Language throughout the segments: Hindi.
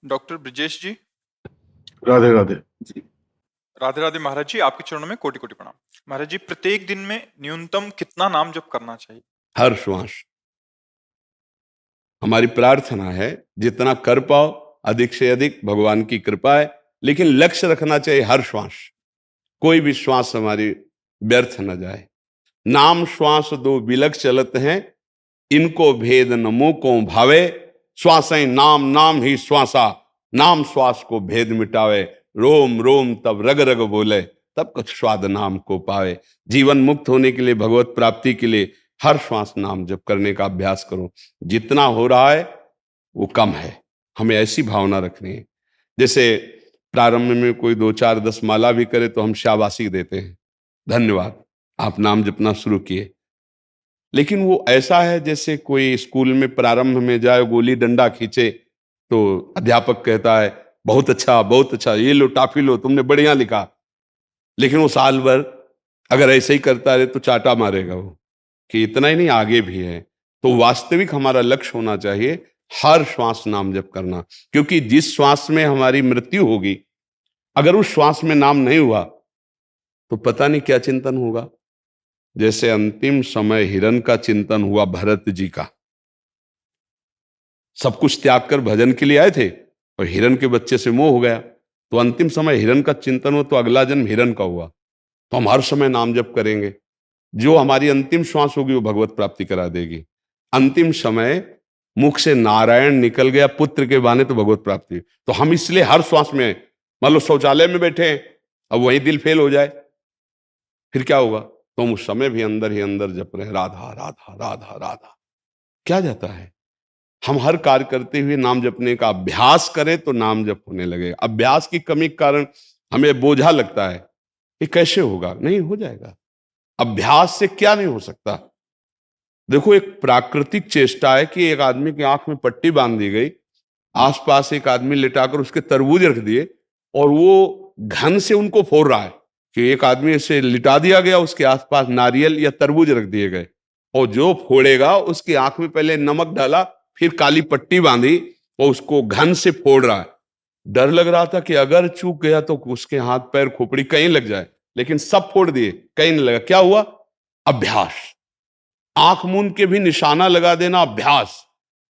डॉक्टर ब्रिजेश जी। राधे राधे। राधे राधे महाराज जी, आपके चरणों में कोटि कोटि प्रणाम। महाराज जी, प्रत्येक दिन में न्यूनतम कितना नाम जप करना चाहिए? हर श्वास। हमारी प्रार्थना है जितना कर पाओ अधिक से अधिक, भगवान की कृपा है, लेकिन लक्ष्य रखना चाहिए हर श्वास। कोई भी श्वास हमारी व्यर्थ न जाए। नाम श्वास दो बिलख चलत हैं, इनको भेद न मुंह को भावे। श्वासें नाम नाम ही श्वासा, नाम श्वास को भेद मिटावे। रोम रोम तब रग रग बोले, तब कुछ स्वाद नाम को पावे। जीवन मुक्त होने के लिए, भगवत प्राप्ति के लिए हर श्वास नाम जप करने का अभ्यास करो। जितना हो रहा है वो कम है, हमें ऐसी भावना रखनी है। जैसे प्रारंभ में कोई 2 4 10 माला भी करे तो हम शाबाशी देते हैं, धन्यवाद आप नाम जपना शुरू किए। लेकिन वो ऐसा है जैसे कोई स्कूल में प्रारंभ में जाए, गोली डंडा खींचे तो अध्यापक कहता है बहुत अच्छा, ये लो टाफी लो, तुमने बढ़िया लिखा। लेकिन वो साल भर अगर ऐसे ही करता रहे तो चाटा मारेगा वो, कि इतना ही नहीं आगे भी है। तो वास्तविक हमारा लक्ष्य होना चाहिए हर श्वास नाम जप करना, क्योंकि जिस श्वास में हमारी मृत्यु होगी, अगर उस श्वास में नाम नहीं हुआ तो पता नहीं क्या चिंतन होगा। जैसे अंतिम समय हिरण का चिंतन हुआ भरत जी का। सब कुछ त्याग कर भजन के लिए आए थे और हिरण के बच्चे से मोह हो गया, तो अंतिम समय हिरण का चिंतन हो तो अगला जन्म हिरण का हुआ। तो हम हर समय नाम जप करेंगे, जो हमारी अंतिम श्वास होगी वो भगवत प्राप्ति करा देगी। अंतिम समय मुख से नारायण निकल गया पुत्र के बहाने तो भगवत प्राप्ति। तो हम इसलिए हर श्वास में, मान लो शौचालय में बैठे हैं, अब वहीं दिल फेल हो जाए फिर क्या होगा? तो हम उस समय भी अंदर ही अंदर जप रहे राधा राधा राधा राधा। क्या जाता है? हम हर कार्य करते हुए नाम जपने का अभ्यास करें तो नाम जप होने लगेगा। अभ्यास की कमी के कारण हमें बोझा लगता है कि कैसे होगा, नहीं हो जाएगा। अभ्यास से क्या नहीं हो सकता। देखो, एक प्राकृतिक चेष्टा है कि एक आदमी की आंख में पट्टी बांध दी गई, आसपास एक आदमी लिटाकर उसके तरबूज रख दिए और वो घन से उनको फोड़ रहा है कि एक आदमी ऐसे लिटा दिया गया, उसके आसपास नारियल या तरबूज रख दिए गए, और जो फोड़ेगा उसकी आंख में पहले नमक डाला, फिर काली पट्टी बांधी और उसको घन से फोड़ रहा है। डर लग रहा था कि अगर चूक गया तो उसके हाथ पैर खोपड़ी कहीं लग जाए, लेकिन सब फोड़ दिए, कहीं नहीं लगा। क्या हुआ? अभ्यास। आंख मूंद के भी निशाना लगा देना अभ्यास।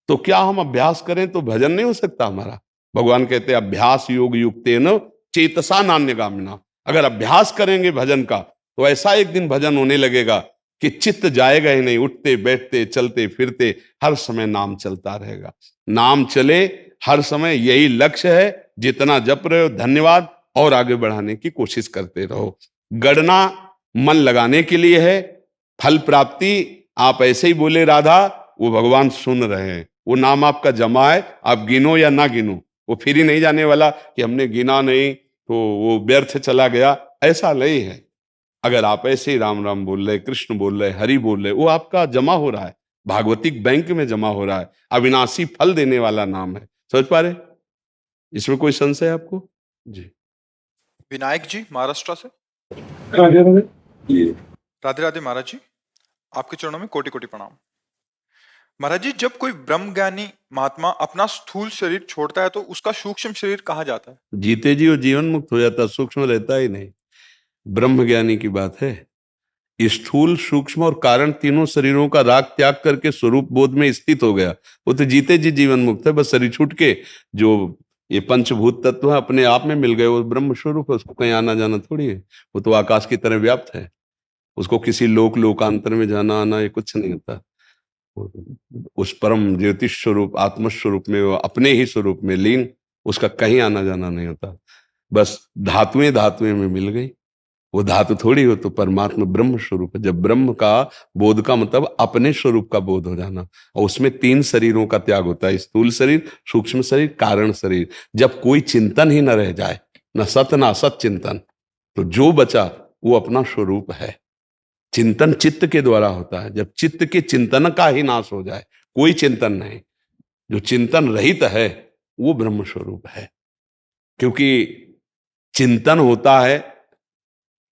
तो क्या हम अभ्यास करें तो भजन नहीं हो सकता हमारा? भगवान कहते हैं अभ्यास योग युक्तेन चेतसा नान्यगामिना। अगर अभ्यास करेंगे भजन का तो ऐसा एक दिन भजन होने लगेगा कि चित्त जाएगा ही नहीं, उठते बैठते चलते फिरते हर समय नाम चलता रहेगा। नाम चले हर समय, यही लक्ष्य है। जितना जप रहे हो धन्यवाद, और आगे बढ़ाने की कोशिश करते रहो। गणना मन लगाने के लिए है, फल प्राप्ति आप ऐसे ही बोले राधा, वो भगवान सुन रहे हैं। वो नाम आपका जमा है, आप गिनो या ना गिनो, वो फिर ही नहीं जाने वाला कि हमने गिना नहीं तो वो व्यर्थ चला गया, ऐसा नहीं है। अगर आप ऐसे ही राम राम बोल रहे, कृष्ण बोल रहे, हरि बोल रहे, वो आपका जमा हो रहा है, भागवतिक बैंक में जमा हो रहा है। अविनाशी फल देने वाला नाम है। समझ पा रहे? इसमें कोई संशय है आपको? जी। विनायक जी महाराष्ट्र से। राधे राधे। राधे राधे महाराज जी, आपके चरणों में कोटि कोटि प्रणाम। महाराज जी, जब कोई ब्रह्म ज्ञानी महात्मा अपना स्थूल शरीर छोड़ता है तो उसका सूक्ष्म शरीर कहाँ जाता है? जीते जी वो जीवन मुक्त हो जाता, सूक्ष्म रहता ही नहीं। ब्रह्म ज्ञानी की बात है। स्थूल सूक्ष्म और कारण तीनों शरीरों का राग त्याग करके स्वरूप बोध में स्थित हो गया, वो तो जीते जी जीवन मुक्त है। बस शरीर छूट के जो ये पंचभूत तत्व है अपने आप में मिल गए, वो ब्रह्म स्वरूप है। उसको कहीं आना जाना थोड़ी है, वो तो आकाश की तरह व्याप्त है। उसको किसी लोकांतर में जाना आना ये कुछ नहीं होता। उस परम ज्योतिष स्वरूप आत्मस्वरूप में, वो अपने ही स्वरूप में लीन, उसका कहीं आना जाना नहीं होता। बस धातुएं धातुएं में मिल गई, वो धातु थोड़ी हो तो परमात्मा ब्रह्म स्वरूप है। जब ब्रह्म का बोध का मतलब अपने स्वरूप का बोध हो जाना, और उसमें 3 शरीरों का त्याग होता है, स्थूल शरीर, सूक्ष्म शरीर, कारण शरीर। जब कोई चिंतन ही न रह जाए, न सत न असत चिंतन, तो जो बचा वो अपना स्वरूप है। चिंतन चित्त के द्वारा होता है। जब चित्त के चिंतन का ही नाश हो जाए, कोई चिंतन नहीं, जो चिंतन रहित है वो ब्रह्म स्वरूप है। क्योंकि चिंतन होता है,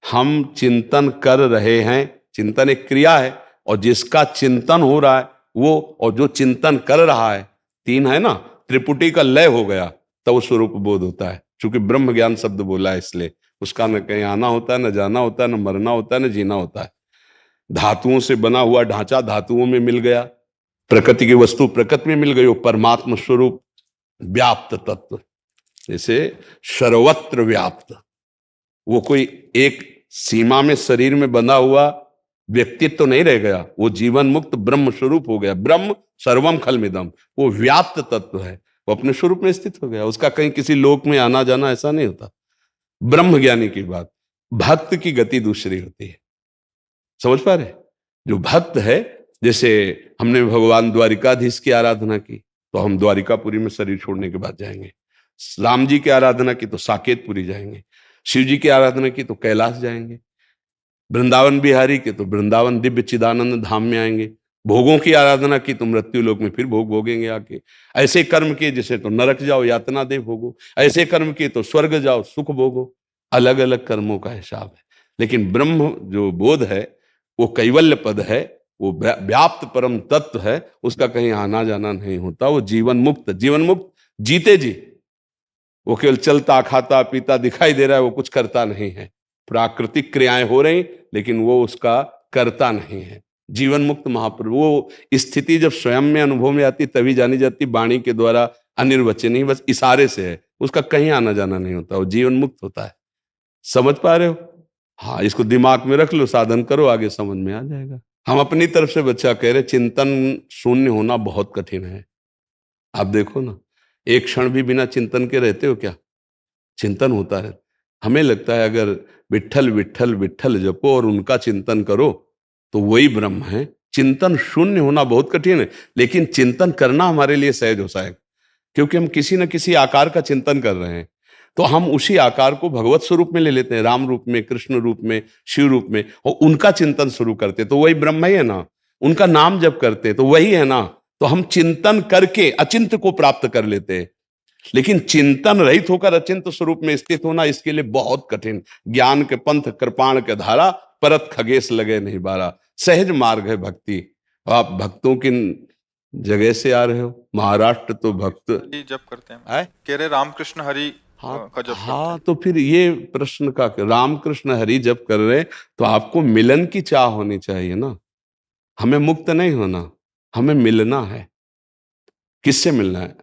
हम चिंतन कर रहे हैं, चिंतन एक क्रिया है, और जिसका चिंतन हो रहा है वो, और जो चिंतन कर रहा है, 3 है ना, त्रिपुटी का लय हो गया। तब वो स्वरूप बोध होता है। चूंकि ब्रह्म ज्ञान शब्द बोला है इसलिए उसका न कहीं आना होता है, न जाना होता है, न मरना होता है, न जीना होता है। धातुओं से बना हुआ ढांचा धातुओं में मिल गया, प्रकृति की वस्तु प्रकृति में मिल गई, वो परमात्मा स्वरूप व्याप्त तत्व, जैसे सर्वत्र व्याप्त। वो कोई एक सीमा में शरीर में बंधा हुआ व्यक्तित्व तो नहीं रह गया, वो जीवन मुक्त ब्रह्म स्वरूप हो गया। ब्रह्म सर्वम खलमिदम, वो व्याप्त तत्व है, वो अपने स्वरूप में स्थित हो गया। उसका कहीं किसी लोक में आना जाना ऐसा नहीं होता। ब्रह्म ज्ञानी की बात। भक्त की गति दूसरी होती है, समझ पा रहे? जो भक्त है, जैसे हमने भगवान द्वारिकाधीश की आराधना की तो हम द्वारिकापुरी में शरीर छोड़ने के बाद जाएंगे। राम जी की आराधना की तो साकेतपुरी जाएंगे। शिव जी की आराधना की तो कैलाश जाएंगे। वृंदावन बिहारी के तो वृंदावन दिव्य चिदानंद धाम में आएंगे। भोगों की आराधना की तो मृत्यु लोक में फिर भोग भोगेंगे आके। ऐसे कर्म किए जैसे तो नरक जाओ यातना दे भोगो, ऐसे कर्म किए तो स्वर्ग जाओ सुख भोगो। अलग अलग कर्मों का हिसाब है। लेकिन ब्रह्म जो बोध है वो कैवल्य पद है, वो व्याप्त परम तत्व है, उसका कहीं आना जाना नहीं होता। वो जीवन मुक्त, जीवन मुक्त जीते जी, वो केवल चलता खाता पीता दिखाई दे रहा है, वो कुछ करता नहीं है। प्राकृतिक क्रियाएं हो रही लेकिन वो उसका करता नहीं है। जीवन मुक्त महाप्रभु, वो स्थिति जब स्वयं में अनुभव में आती तभी जानी जाती, वाणी के द्वारा अनिर्वचनीय, बस इशारे से है, उसका कहीं आना जाना नहीं होता, वो जीवन मुक्त होता है। समझ पा रहे हो? हाँ, इसको दिमाग में रख लो, साधन करो, आगे समझ में आ जाएगा। हम अपनी तरफ से बच्चा कह रहे चिंतन शून्य होना बहुत कठिन है। आप देखो ना, एक क्षण भी बिना चिंतन के रहते हो क्या? चिंतन होता है। हमें लगता है अगर विट्ठल विट्ठल विट्ठल जपो और उनका चिंतन करो तो वही ब्रह्म है। चिंतन शून्य होना बहुत कठिन है, लेकिन चिंतन करना हमारे लिए सहज हो जाएगा, क्योंकि हम किसी न किसी आकार का चिंतन कर रहे हैं। तो हम उसी आकार को भगवत स्वरूप में ले लेते हैं, राम रूप में, कृष्ण रूप में, शिव रूप में, और उनका चिंतन शुरू करते तो वही ब्रह्म ही है ना। उनका नाम जप करते तो वही है ना। तो हम चिंतन करके अचिंत्य को प्राप्त कर लेते हैं। लेकिन चिंतन रहित होकर अचिंत्य स्वरूप में स्थित होना इसके लिए बहुत कठिन। ज्ञान के पंथ कृपाण के धारा, परत खगेश लगे नहीं बारा। सहज मार्ग है भक्ति। आप भक्तों की जगह से आ रहे हो। महाराष्ट्र तो भक्त जप करते हैं, कह रहे रामकृष्ण हरि का जप हाँ, तो फिर ये प्रश्न का रामकृष्ण हरि जप कर रहे तो आपको मिलन की चाह होनी चाहिए ना। हमें मुक्त नहीं होना, हमें मिलना है। किससे मिलना है?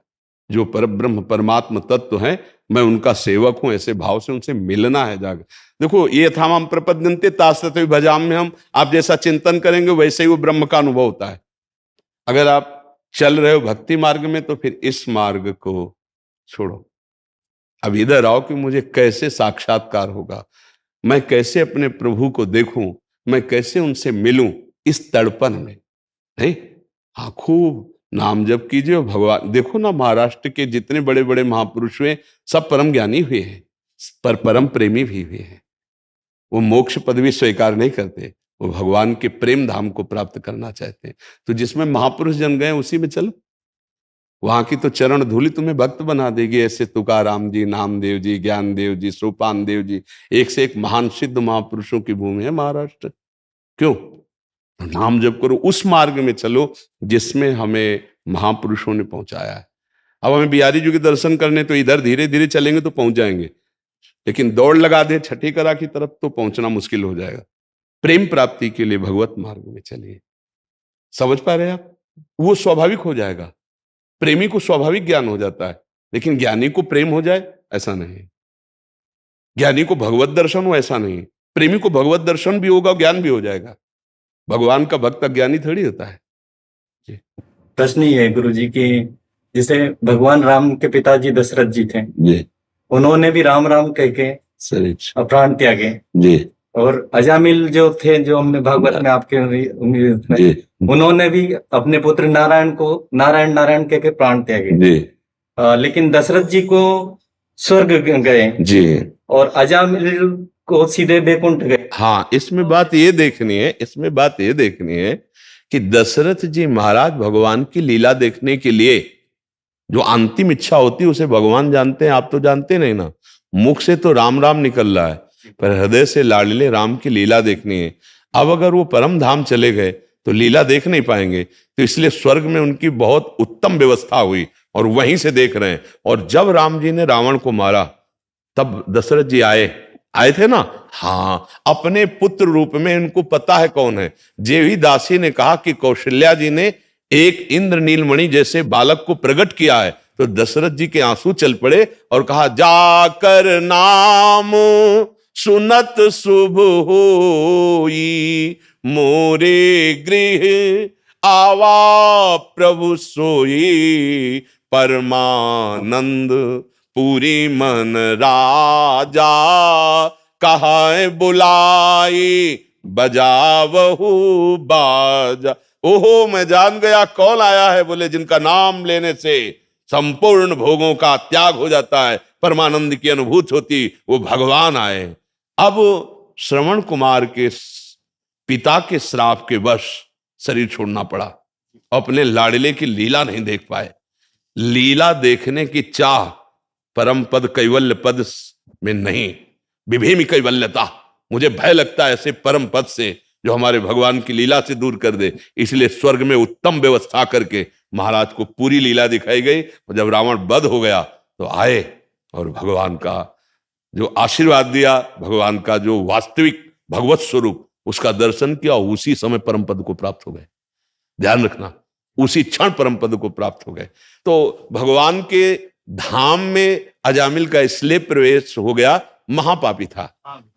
जो परब्रह्म परमात्मा तत्व है, मैं उनका सेवक हूं, ऐसे भाव से उनसे मिलना है जाकर। देखो, ये था हम प्रपद्यन्ते तास्तते भजाम में, हम आप जैसा चिंतन करेंगे वैसे ही वो ब्रह्म का अनुभव होता है। अगर आप चल रहे हो भक्ति मार्ग में तो फिर इस मार्ग को छोड़ो, अब इधर आओ कि मुझे कैसे साक्षात्कार होगा, मैं कैसे अपने प्रभु को देखूं, मैं कैसे उनसे मिलूं, इस तड़पन में। नहीं, हाँ, खूब नाम जप कीजिए। भगवान देखो ना, महाराष्ट्र के जितने बड़े बड़े महापुरुष हुए सब परम ज्ञानी हुए हैं, पर परम प्रेमी भी हुए हैं। वो मोक्ष पदवी स्वीकार नहीं करते, वो भगवान के प्रेम धाम को प्राप्त करना चाहते हैं। तो जिसमें महापुरुष जन गए उसी में चलो, वहां की तो चरण धूलि तुम्हें भक्त बना देगी। ऐसे तुकाराम जी, नामदेव जी, ज्ञानदेव जी, सोपान देव जी, एक से एक महान सिद्ध महापुरुषों की भूमि है महाराष्ट्र। क्यों? नाम जप करो, उस मार्ग में चलो जिसमें हमें महापुरुषों ने पहुंचाया है। अब हमें बिहारी जी के दर्शन करने तो इधर धीरे धीरे चलेंगे तो पहुंच जाएंगे, लेकिन दौड़ लगा दे छठी करा की तरफ तो पहुंचना मुश्किल हो जाएगा। प्रेम प्राप्ति के लिए भगवत मार्ग में चलिए। समझ पा रहे हैं आप? वो स्वाभाविक हो जाएगा। प्रेमी को स्वाभाविक ज्ञान हो जाता है, लेकिन ज्ञानी को प्रेम हो जाए ऐसा नहीं। ज्ञानी को भगवत दर्शन हो ऐसा नहीं। प्रेमी को भगवत दर्शन भी होगा, ज्ञान भी हो जाएगा। भगवान का भक्त ज्ञानी थोड़ी होता है। जी। प्रश्न ये है गुरु जी की, जैसे भगवान राम के पिताजी दशरथ जी थे जी, उन्होंने भी राम राम कह के प्राण त्यागे जी, और अजामिल जो थे, जो हमने भागवत में आपके जी, उन्होंने भी अपने पुत्र नारायण को नारायण नारायण कह के प्राण त्यागे। जी, लेकिन दशरथ जी को स्वर्ग गए जी, और अजामिल को सीधे बैकुंठ गए। हाँ, इसमें बात ये देखनी है, इसमें बात ये देखनी है कि दशरथ जी महाराज भगवान की लीला देखने के लिए जो अंतिम इच्छा होती है उसे भगवान जानते हैं, आप तो जानते नहीं ना। मुख से तो राम राम निकल रहा है, पर हृदय से लाडले राम की लीला देखनी है। अब अगर वो परम धाम चले गए तो लीला देख नहीं पाएंगे, तो इसलिए स्वर्ग में उनकी बहुत उत्तम व्यवस्था हुई। और वहीं से देख रहे हैं। और जब राम जी ने रावण को मारा तब दशरथ जी आए थे ना, हाँ, अपने पुत्र रूप में। इनको पता है कौन है। जेवी दासी ने कहा कि कौशल्या जी ने एक इंद्र नीलमणि जैसे बालक को प्रकट किया है, तो दशरथ जी के आंसू चल पड़े और कहा, जाकर नाम सुनत शुभ होई, मोरे गृह आवा प्रभु सोई, परमानंद पूरी मन राजा, कहा बुलाई बजावहु बाजा। ओहो, मैं जान गया कौन आया है। बोले, जिनका नाम लेने से संपूर्ण भोगों का त्याग हो जाता है, परमानंद की अनुभूति होती, वो भगवान आए। अब श्रवण कुमार के पिता के श्राप के वश शरीर छोड़ना पड़ा, अपने लाडले की लीला नहीं देख पाए। लीला देखने की चाह परम पद कैवल्य पद में नहीं, विभेमी कैवल्यता। मुझे भय लगता है ऐसे परम पद से जो हमारे भगवान की लीला से दूर कर दे। इसलिए स्वर्ग में उत्तम व्यवस्था करके महाराज को पूरी लीला दिखाई गई। और जब रावण वध हो गया तो आए और भगवान का जो आशीर्वाद दिया, भगवान का जो वास्तविक भगवत स्वरूप, उसका दर्शन किया। उसी समय परम पद को प्राप्त हो गए। ध्यान रखना, उसी क्षण परम पद को प्राप्त हो गए। तो भगवान के धाम में अजामिल का इसलिए प्रवेश हो गया, महापापी था,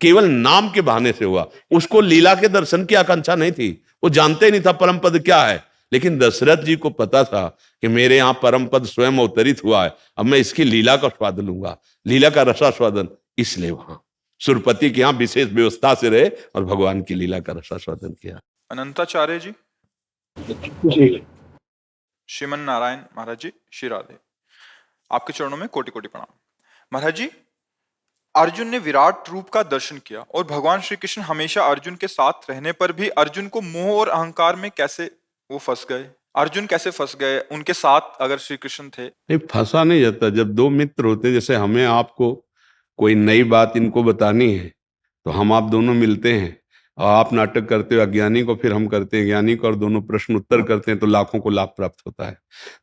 केवल नाम के बहाने से हुआ। उसको लीला के दर्शन की आकांक्षा नहीं थी, वो जानते ही नहीं था परम पद क्या है। लेकिन दशरथ जी को पता था कि मेरे यहां परम पद स्वयं अवतरित हुआ है, अब मैं इसकी लीला का स्वाद लूंगा, लीला का रसास्वादन। इसलिए वहां सुरपति के यहां विशेष व्यवस्था से रहे और भगवान की लीला का रसास्वादन किया। अनंताचार्य जी। जी। श्रीमन नारायण महाराज जी, श्री राधे। आपके चरणों में कोटि कोटि प्रणाम। महाराज जी, अर्जुन ने विराट रूप का दर्शन किया और भगवान श्री कृष्ण हमेशा अर्जुन के साथ रहने पर भी अर्जुन को मोह और अहंकार में कैसे वो फंस गए? अर्जुन कैसे फंस गए उनके साथ अगर श्री कृष्ण थे? नहीं, फंसा नहीं जाता। जब दो मित्र होते, जैसे हमें आपको कोई नई बात इनको बतानी है तो हम आप दोनों मिलते हैं, और आप नाटक करते हो अज्ञानी को, फिर हम करते हैं ज्ञानी को, और दोनों प्रश्न उत्तर करते हैं तो लाखों को लाभ प्राप्त होता है।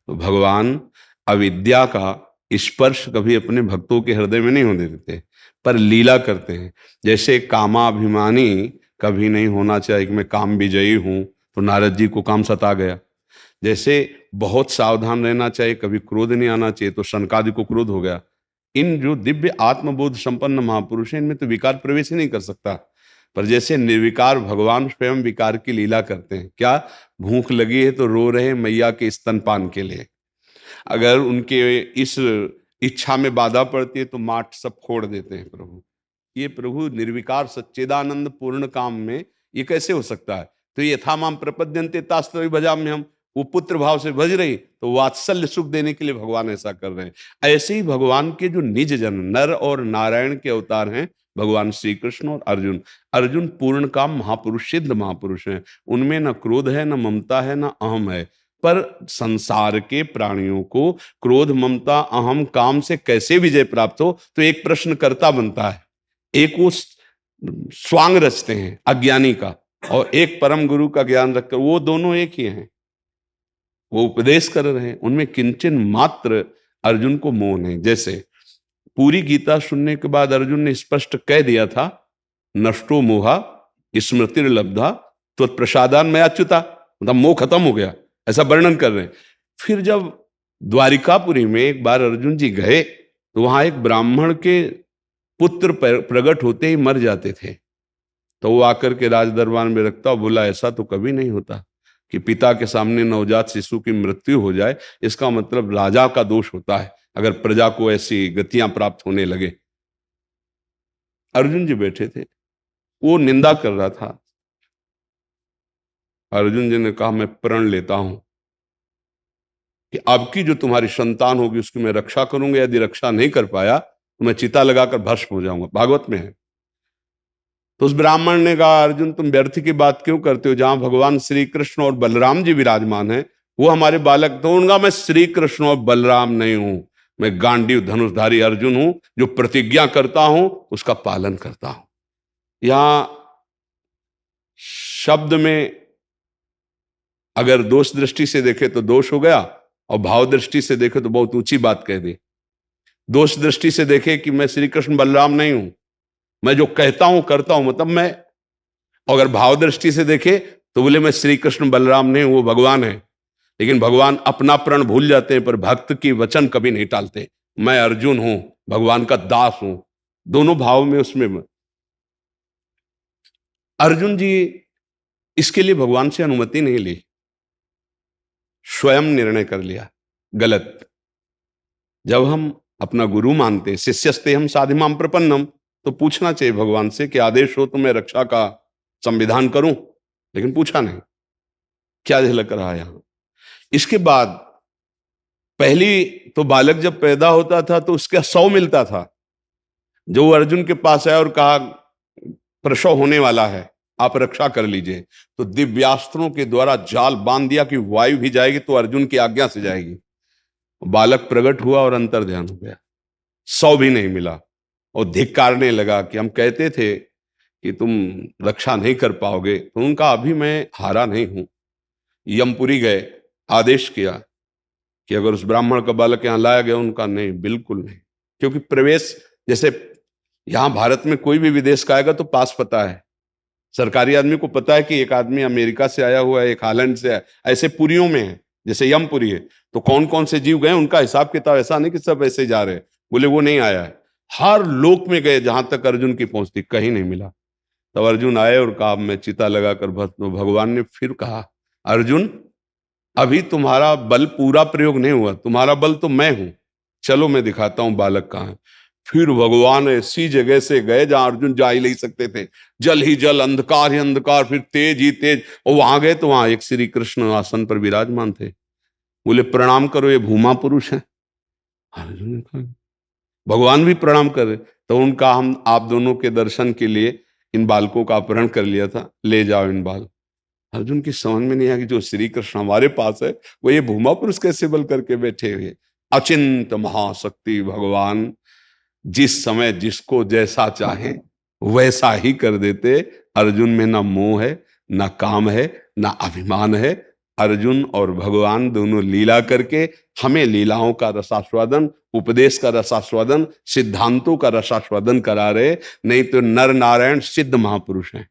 तो भगवान अविद्या का स्पर्श कभी अपने भक्तों के हृदय में नहीं होने देते, पर लीला करते हैं। जैसे कामाभिमानी कभी नहीं होना चाहिए कि मैं काम विजयी हूं, तो नारद जी को काम सता गया। जैसे बहुत सावधान रहना चाहिए, कभी क्रोध नहीं आना चाहिए, तो शनकादि को क्रोध हो गया। इन जो दिव्य आत्मबोध संपन्न महापुरुष हैं, इनमें तो विकार प्रवेश ही नहीं कर सकता। पर जैसे निर्विकार भगवान स्वयं विकार की लीला करते हैं। क्या भूख लगी है तो रो रहे मैया के स्तनपान के लिए, अगर उनके इस इच्छा में बाधा पड़ती है तो माट सब फोड़ देते हैं प्रभु। ये प्रभु निर्विकार सच्चिदानंद पूर्ण काम में ये कैसे हो सकता है? तो यथा माम प्रपद्यन्ते तास्तव भजाम्य हम, वो पुत्र भाव से भज रही, तो वात्सल्य सुख देने के लिए भगवान ऐसा कर रहे हैं। ऐसे ही भगवान के जो निज जन नर और नारायण के अवतार हैं, भगवान श्री कृष्ण और अर्जुन। अर्जुन पूर्ण काम महापुरुष, सिद्ध महापुरुष हैं। उनमें न क्रोध है, न ममता है, न अहम है। पर संसार के प्राणियों को क्रोध, ममता, अहम, काम से कैसे विजय प्राप्त हो, तो एक प्रश्न कर्ता बनता है। एक वो स्वांग रचते हैं अज्ञानी का, और एक परम गुरु का ज्ञान रखकर, वो दोनों एक ही हैं। वो उपदेश कर रहे हैं, उनमें किंचन मात्र अर्जुन को मोह नहीं। जैसे पूरी गीता सुनने के बाद अर्जुन ने स्पष्ट कह दिया था, नष्टो मोहा स्मृतिर्लब्धा त्वत्प्रसादान मयाच्युता, मतलब मोह खत्म हो गया, ऐसा वर्णन कर रहे हैं। फिर जब द्वारिकापुरी में एक बार अर्जुन जी गए तो वहां एक ब्राह्मण के पुत्र प्रकट होते ही मर जाते थे। तो वो आकर के राज दरबार में रखता और बोला, ऐसा तो कभी नहीं होता कि पिता के सामने नवजात शिशु की मृत्यु हो जाए। इसका मतलब राजा का दोष होता है अगर प्रजा को ऐसी गतियां प्राप्त होने लगे। अर्जुन जी बैठे थे, वो निंदा कर रहा था। अर्जुन जी ने कहा, मैं प्रण लेता हूं कि अब की जो तुम्हारी संतान होगी उसकी मैं रक्षा करूंगा। यदि रक्षा नहीं कर पाया तो मैं चिता लगाकर भस्म हो जाऊंगा। भागवत में है। तो उस ब्राह्मण ने कहा, अर्जुन तुम व्यर्थ की बात क्यों करते हो? जहां भगवान श्री कृष्ण और बलराम जी विराजमान हैं, वो हमारे बालक। तो उनका, मैं श्री कृष्ण और बलराम नहीं हूं, मैं गांडीव धनुषधारी अर्जुन हूं, जो प्रतिज्ञा करता हूं उसका पालन करता हूं। यहां शब्द में अगर दोष दृष्टि से देखे तो दोष हो गया, और भाव दृष्टि से देखे तो बहुत ऊंची बात कह दी। दोष दृष्टि से देखे कि मैं श्री कृष्ण बलराम नहीं हूं, मैं जो कहता हूं करता हूं, मतलब मैं। अगर भाव दृष्टि से देखे तो बोले मैं श्री कृष्ण बलराम नहीं हूं, वो भगवान है। लेकिन भगवान अपना प्रण भूल जाते हैं, पर भक्त की वचन कभी नहीं टालते। मैं अर्जुन हूं, भगवान का दास हूं, दोनों भाव में उसमें। अर्जुन जी इसके लिए भगवान से अनुमति नहीं ली, स्वयं निर्णय कर लिया। गलत। जब हम अपना गुरु मानते, शिष्यस्ते हम साधिमाम प्रपन्नम, तो पूछना चाहिए भगवान से कि आदेश हो तो मैं रक्षा का संविधान करूं, लेकिन पूछा नहीं। क्या झलक रहा है यहां। इसके बाद पहली तो बालक जब पैदा होता था तो उसका 100 मिलता था। जो अर्जुन के पास आया और कहा प्रसव होने वाला है, आप रक्षा कर लीजिए, तो दिव्यास्त्रों के द्वारा जाल बांध दिया कि वायु भी जाएगी तो अर्जुन की आज्ञा से जाएगी। बालक प्रकट हुआ और अंतर ध्यान हो गया, 100 भी नहीं मिला और धिक्कारने लगा कि हम कहते थे कि तुम रक्षा नहीं कर पाओगे। तो उनका अभी मैं हारा नहीं हूं। यमपुरी गए, आदेश किया कि अगर उस ब्राह्मण का बालक यहां लाया गया, उनका नहीं, बिल्कुल नहीं। क्योंकि प्रवेश, जैसे यहां भारत में कोई भी विदेश का आएगा तो पास पता है, सरकारी आदमी को पता है कि एक आदमी अमेरिका से आया हुआ है, एक हालैंड से आया, ऐसे पुरियों में है, जैसे यमपुरी है, तो कौन कौन से जीव गए उनका हिसाब किताब ऐसा नहीं कि सब ऐसे जा रहे। बोले वो नहीं आया है, हर लोक में गए जहां तक अर्जुन की पहुंच थी, कहीं नहीं मिला। तब अर्जुन आए और कहा मैं चिता लगाकर भस्म। भगवान ने फिर कहा अर्जुन अभी तुम्हारा बल पूरा प्रयोग नहीं हुआ, तुम्हारा बल तो मैं हूं, चलो मैं दिखाता हूं बालक कहां है। फिर भगवान ऐसी जगह से गए जहां अर्जुन जा ही नहीं सकते थे, जल ही जल, अंधकार ही अंधकार, फिर तेज ही तेज, और वहां गए तो वहां एक श्री कृष्ण आसन पर विराजमान थे। बोले प्रणाम करो, ये भूमा पुरुष है। अर्जुन ने कहा भगवान भी प्रणाम कर रहे। तो उनका हम आप दोनों के दर्शन के लिए इन बालकों का अपहरण कर लिया था, ले जाओ इन बाल। अर्जुन की समझ में नहीं आया कि जो श्री कृष्ण हमारे पास है वो ये भूमा पुरुष कैसे बल करके बैठे हुए। अचिंत महाशक्ति भगवान जिस समय जिसको जैसा चाहे वैसा ही कर देते। अर्जुन में ना मोह है, ना काम है, ना अभिमान है। अर्जुन और भगवान दोनों लीला करके हमें लीलाओं का रसास्वादन, उपदेश का रसास्वादन, सिद्धांतों का रसास्वादन करा रहे। नहीं तो नर नारायण सिद्ध महापुरुष हैं,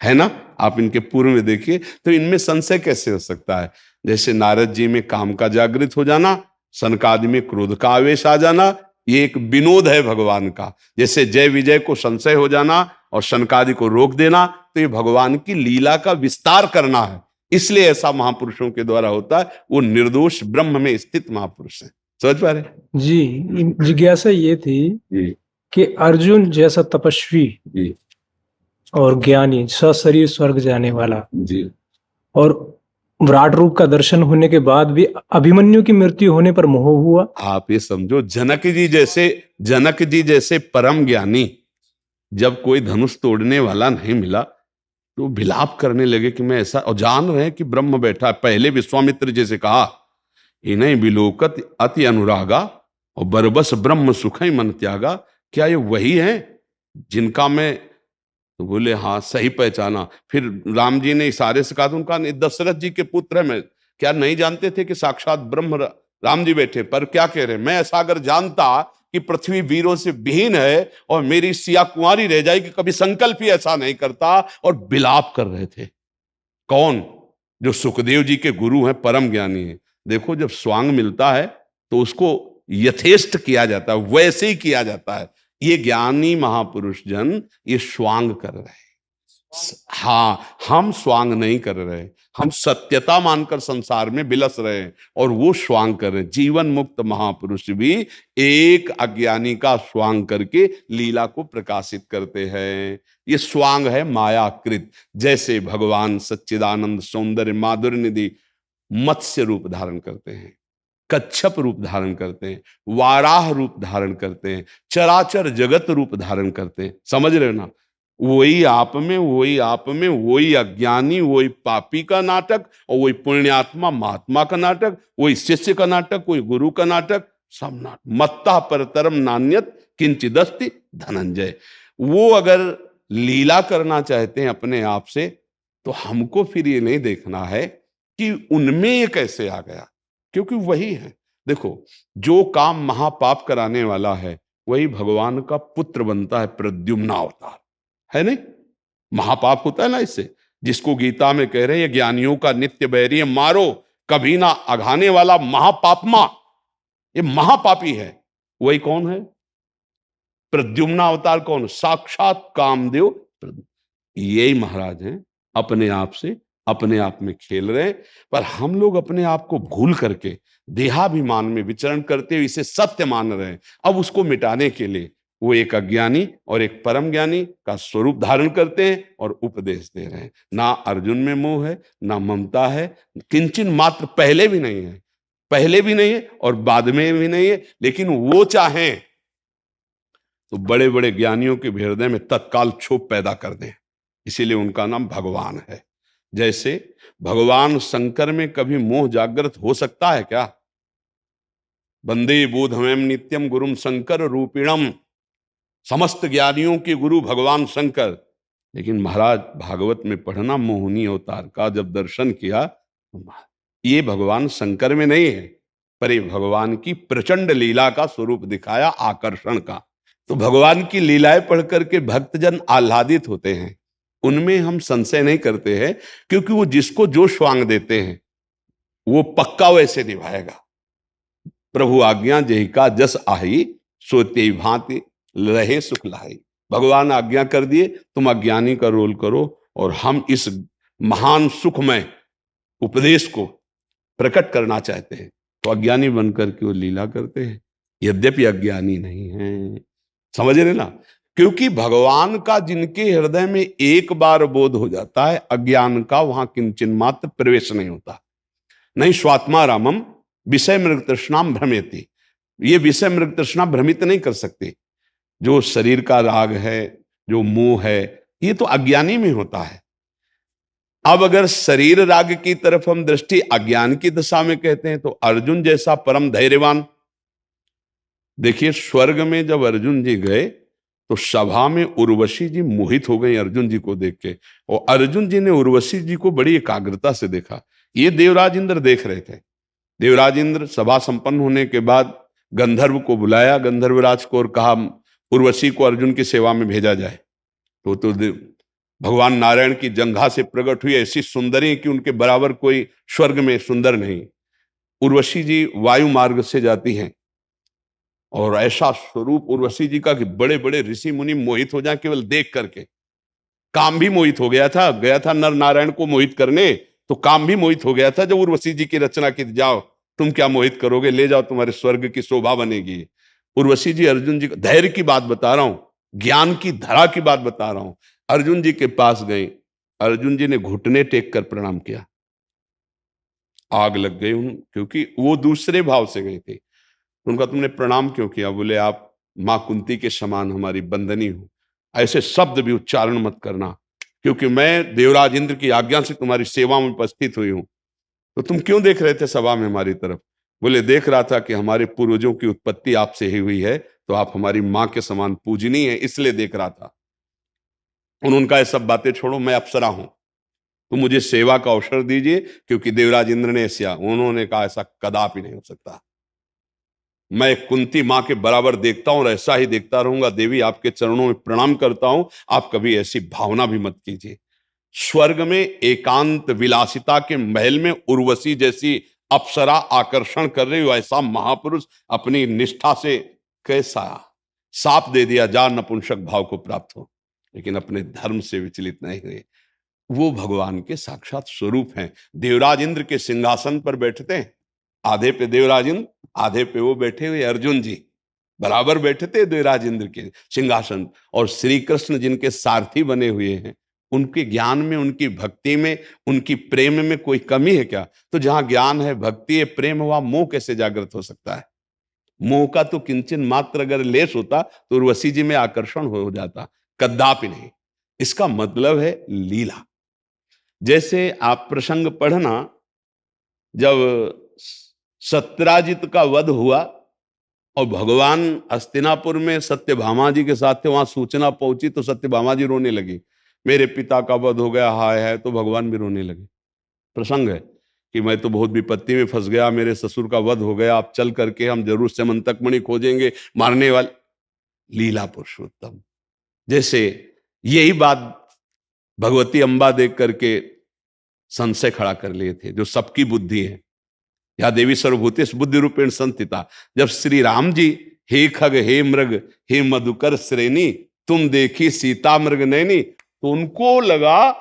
है ना। आप इनके पूर्व में देखिए तो इनमें संशय कैसे हो सकता है। जैसे नारद जी में काम का जागृत हो जाना, सनकादि में क्रोध का आवेश आ जाना, ये एक विनोद है भगवान का। जैसे जय विजय को संशय हो जाना और सनकादि को रोक देना, तो ये भगवान की लीला का विस्तार करना है। इसलिए ऐसा महापुरुषों के द्वारा होता है। वो निर्दोष ब्रह्म में स्थित महापुरुष है। समझ पा रहे जी। जिज्ञासा ये थी जी कि अर्जुन जैसा तपस्वी जी और ज्ञानी, सशरीर स्वर्ग जाने वाला, जी, और विराट रूप का दर्शन होने के बाद भी अभिमन्यु की मृत्यु होने पर मोह हुआ। आप ये समझो जनक जी जैसे परम ज्ञानी, जब कोई धनुष तोड़ने वाला नहीं मिला तो विलाप करने लगे कि मैं ऐसा, और जान रहे हैं कि ब्रह्म बैठा है। पहले विश्वामित्र जैसे कहा इन्हें विलोकत अति अनुरागा और बरबस ब्रह्म सुखई मन त्यागा। क्या ये वही है जिनका मैं, तो बोले हाँ सही पहचाना। फिर राम जी ने इशारे से कहा, उनका दशरथ जी के पुत्र है। मैं क्या नहीं जानते थे कि साक्षात ब्रह्म राम जी बैठे। पर क्या कह रहे, मैं ऐसा अगर जानता कि पृथ्वी वीरों से विहीन है और मेरी सिया कुंवारी रह जाएगी, कभी संकल्प ही ऐसा नहीं करता। और विलाप कर रहे थे। कौन? जो सुखदेव जी के गुरु हैं, परम ज्ञानी हैं। देखो जब स्वांग मिलता है तो उसको यथेष्ट किया जाता है, वैसे ही किया जाता है। ये ज्ञानी महापुरुष जन ये स्वांग कर रहे हैं। हाँ, हम स्वांग नहीं कर रहे, हम सत्यता मानकर संसार में बिलस रहे हैं और वो स्वांग कर रहे हैं। जीवन मुक्त महापुरुष भी एक अज्ञानी का स्वांग करके लीला को प्रकाशित करते हैं। ये स्वांग है मायाकृत। जैसे भगवान सच्चिदानंद सौंदर्य माधुर्य निधि मत्स्य रूप धारण करते हैं, कच्छप रूप धारण करते हैं, वाराह रूप धारण करते हैं, चराचर जगत रूप धारण करते हैं। समझ रहे हो ना। वही आप में, वही आप में, वही अज्ञानी, वही पापी का नाटक और वही पुण्यात्मा महात्मा का नाटक, वही शिष्य का नाटक, वही गुरु का नाटक, सब नाटक। मत्ता परतरम नान्यत किंचिदस्ति धनंजय। वो अगर लीला करना चाहते हैं अपने आप से, तो हमको फिर ये नहीं देखना है कि उनमें ये कैसे आ गया, क्योंकि वही है। देखो, जो काम महापाप कराने वाला है वही भगवान का पुत्र बनता है, प्रद्युम्न अवतार है नहीं? महापाप होता है ना इससे, जिसको गीता में कह रहे हैं ज्ञानियों का नित्य बैरी है, मारो कभी ना अघाने वाला महापापमा, ये महापापी है। वही कौन है? प्रद्युम्न अवतार कौन? साक्षात कामदेव यही महाराज हैं। अपने आप से अपने आप में खेल रहे हैं, पर हम लोग अपने आप को भूल करके देहाभिमान में विचरण करते हुए इसे सत्य मान रहे हैं। अब उसको मिटाने के लिए वो एक अज्ञानी और एक परम ज्ञानी का स्वरूप धारण करते हैं और उपदेश दे रहे हैं। ना अर्जुन में मोह है, ना ममता है, किंचन मात्र, पहले भी नहीं है, पहले भी नहीं है और बाद में भी नहीं है। लेकिन वो चाहें तो बड़े बड़े ज्ञानियों के हृदय में तत्काल क्षोभ पैदा कर दें, इसीलिए उनका नाम भगवान है। जैसे भगवान शंकर में कभी मोह जागृत हो सकता है क्या? वंदे बोधमयम नित्यम गुरुम शंकर रूपिणम, समस्त ज्ञानियों के गुरु भगवान शंकर। लेकिन महाराज भागवत में पढ़ना, मोहिनी अवतार का जब दर्शन किया, ये भगवान शंकर में नहीं है, पर ये भगवान की प्रचंड लीला का स्वरूप दिखाया, आकर्षण का। तो भगवान की लीलाएं पढ़ करके भक्तजन आह्लादित होते हैं, उनमें हम संशय नहीं करते हैं, क्योंकि वो जिसको जो स्वांग देते हैं वो पक्का वैसे निभाएगा। प्रभु आज्ञा जेहि का जस आही, सोते भांति रहे सुख लाई। भगवान आज्ञा कर दिए, तुम अज्ञानी का रोल करो और हम इस महान सुखमय उपदेश को प्रकट करना चाहते हैं, तो अज्ञानी बनकर के वो लीला करते हैं, यद्यपि अज्ञानी नहीं है। समझ रहे ना? क्योंकि भगवान का जिनके हृदय में एक बार बोध हो जाता है, अज्ञान का वहां किंचन मात्र प्रवेश नहीं होता। नहीं स्वात्मा रामम विषय मृग तृष्णाम भ्रमेति, ये विषय मृग तृष्णा भ्रमित नहीं कर सकते। जो शरीर का राग है, जो मोह है, ये तो अज्ञानी में होता है। अब अगर शरीर राग की तरफ हम दृष्टि अज्ञान की दशा में कहते हैं, तो अर्जुन जैसा परम धैर्यवान, देखिए स्वर्ग में जब अर्जुन जी गए तो सभा में उर्वशी जी मोहित हो गई अर्जुन जी को देख के, और अर्जुन जी ने उर्वशी जी को बड़ी एकाग्रता से देखा। ये देवराज इंद्र देख रहे थे। देवराज इंद्र सभा संपन्न होने के बाद गंधर्व को बुलाया, गंधर्वराज को, और कहा उर्वशी को अर्जुन की सेवा में भेजा जाए। तो भगवान नारायण की जंघा से प्रकट हुई ऐसी सुंदरी कि उनके बराबर कोई स्वर्ग में सुंदर नहीं। उर्वशी जी वायु मार्ग से जाती हैं और ऐसा स्वरूप उर्वशी जी का कि बड़े बड़े ऋषि मुनि मोहित हो जाए केवल देख करके। काम भी मोहित हो गया था नर नारायण को मोहित करने, तो काम भी मोहित हो गया था जब उर्वशी जी की रचना की, जाओ तुम क्या मोहित करोगे, ले जाओ, तुम्हारे स्वर्ग की शोभा बनेगी। उर्वशी जी अर्जुन जी, धैर्य की बात बता रहा हूं, ज्ञान की धरा की बात बता रहा हूं, अर्जुन जी के पास गई। अर्जुन जी ने घुटने टेक कर प्रणाम किया। आग लग गई उन, क्योंकि वो दूसरे भाव से गई थी। उनका तुमने प्रणाम क्यों किया? बोले आप मां कुंती के समान हमारी बंदनी हो, ऐसे शब्द भी उच्चारण मत करना, क्योंकि मैं देवराज इंद्र की आज्ञा से तुम्हारी सेवा में उपस्थित हुई हूं। तो तुम क्यों देख रहे थे सभा में हमारी तरफ? बोले देख रहा था कि हमारे पूर्वजों की उत्पत्ति आपसे ही हुई है, तो आप हमारी मां के समान पूजनीय है, इसलिए देख रहा था। उन्होंने कहा सब बातें छोड़ो, मैं अप्सरा हूं, तो मुझे सेवा का अवसर दीजिए, क्योंकि देवराज इंद्र ने ऐसा, उन्होंने कहा ऐसा कदापि नहीं हो सकता, मैं कुंती मां के बराबर देखता हूं और ऐसा ही देखता रहूंगा। देवी आपके चरणों में प्रणाम करता हूं, आप कभी ऐसी भावना भी मत कीजिए। स्वर्ग में एकांत विलासिता के महल में उर्वशी जैसी अप्सरा आकर्षण कर रही हो, ऐसा महापुरुष अपनी निष्ठा से कैसा साप दे दिया, जा नपुंसक भाव को प्राप्त हो, लेकिन अपने धर्म से विचलित नहीं हुए। वो भगवान के साक्षात स्वरूप हैं। देवराज इंद्र के सिंहासन पर बैठते हैं, आधे पे देवराज इंद्र, आधे पे वो बैठे हुए अर्जुन जी, बराबर बैठे थे देवराज इंद्र के सिंहासन। और श्री कृष्ण जिनके सारथी बने हुए हैं, उनके ज्ञान में, उनकी भक्ति में, उनकी प्रेम में कोई कमी है क्या? तो जहां ज्ञान है, भक्ति है, प्रेम, वहां मोह कैसे जागृत हो सकता है? मोह का तो किंचन मात्र अगर लेस होता तो उर्वशी जी में आकर्षण हो जाता, कदापि नहीं। इसका मतलब है लीला। जैसे आप प्रसंग पढ़ना, जब सत्यराजित का वध हुआ और भगवान हस्तिनापुर में सत्यभामा जी के साथ थे, वहां सूचना पहुंची तो सत्यभामा जी रोने लगी, मेरे पिता का वध हो गया, हाय है, तो भगवान भी रोने लगे। प्रसंग है कि मैं तो बहुत विपत्ति में फंस गया, मेरे ससुर का वध हो गया, आप चल करके हम जरूर स्यमंतकमणि खोजेंगे मारने वाले। लीला पुरुषोत्तम। जैसे यही बात भगवती अम्बा देख करके संशय खड़ा कर लिए थे, जो सबकी बुद्धि है। या देवी सर्वभूतेष बुद्धि रूपेण संस्थिता। जब श्री राम जी हे खग हे मृग हे मधुकर श्रेणी तुम देखी सीता मृग नैनी, तो उनको लगा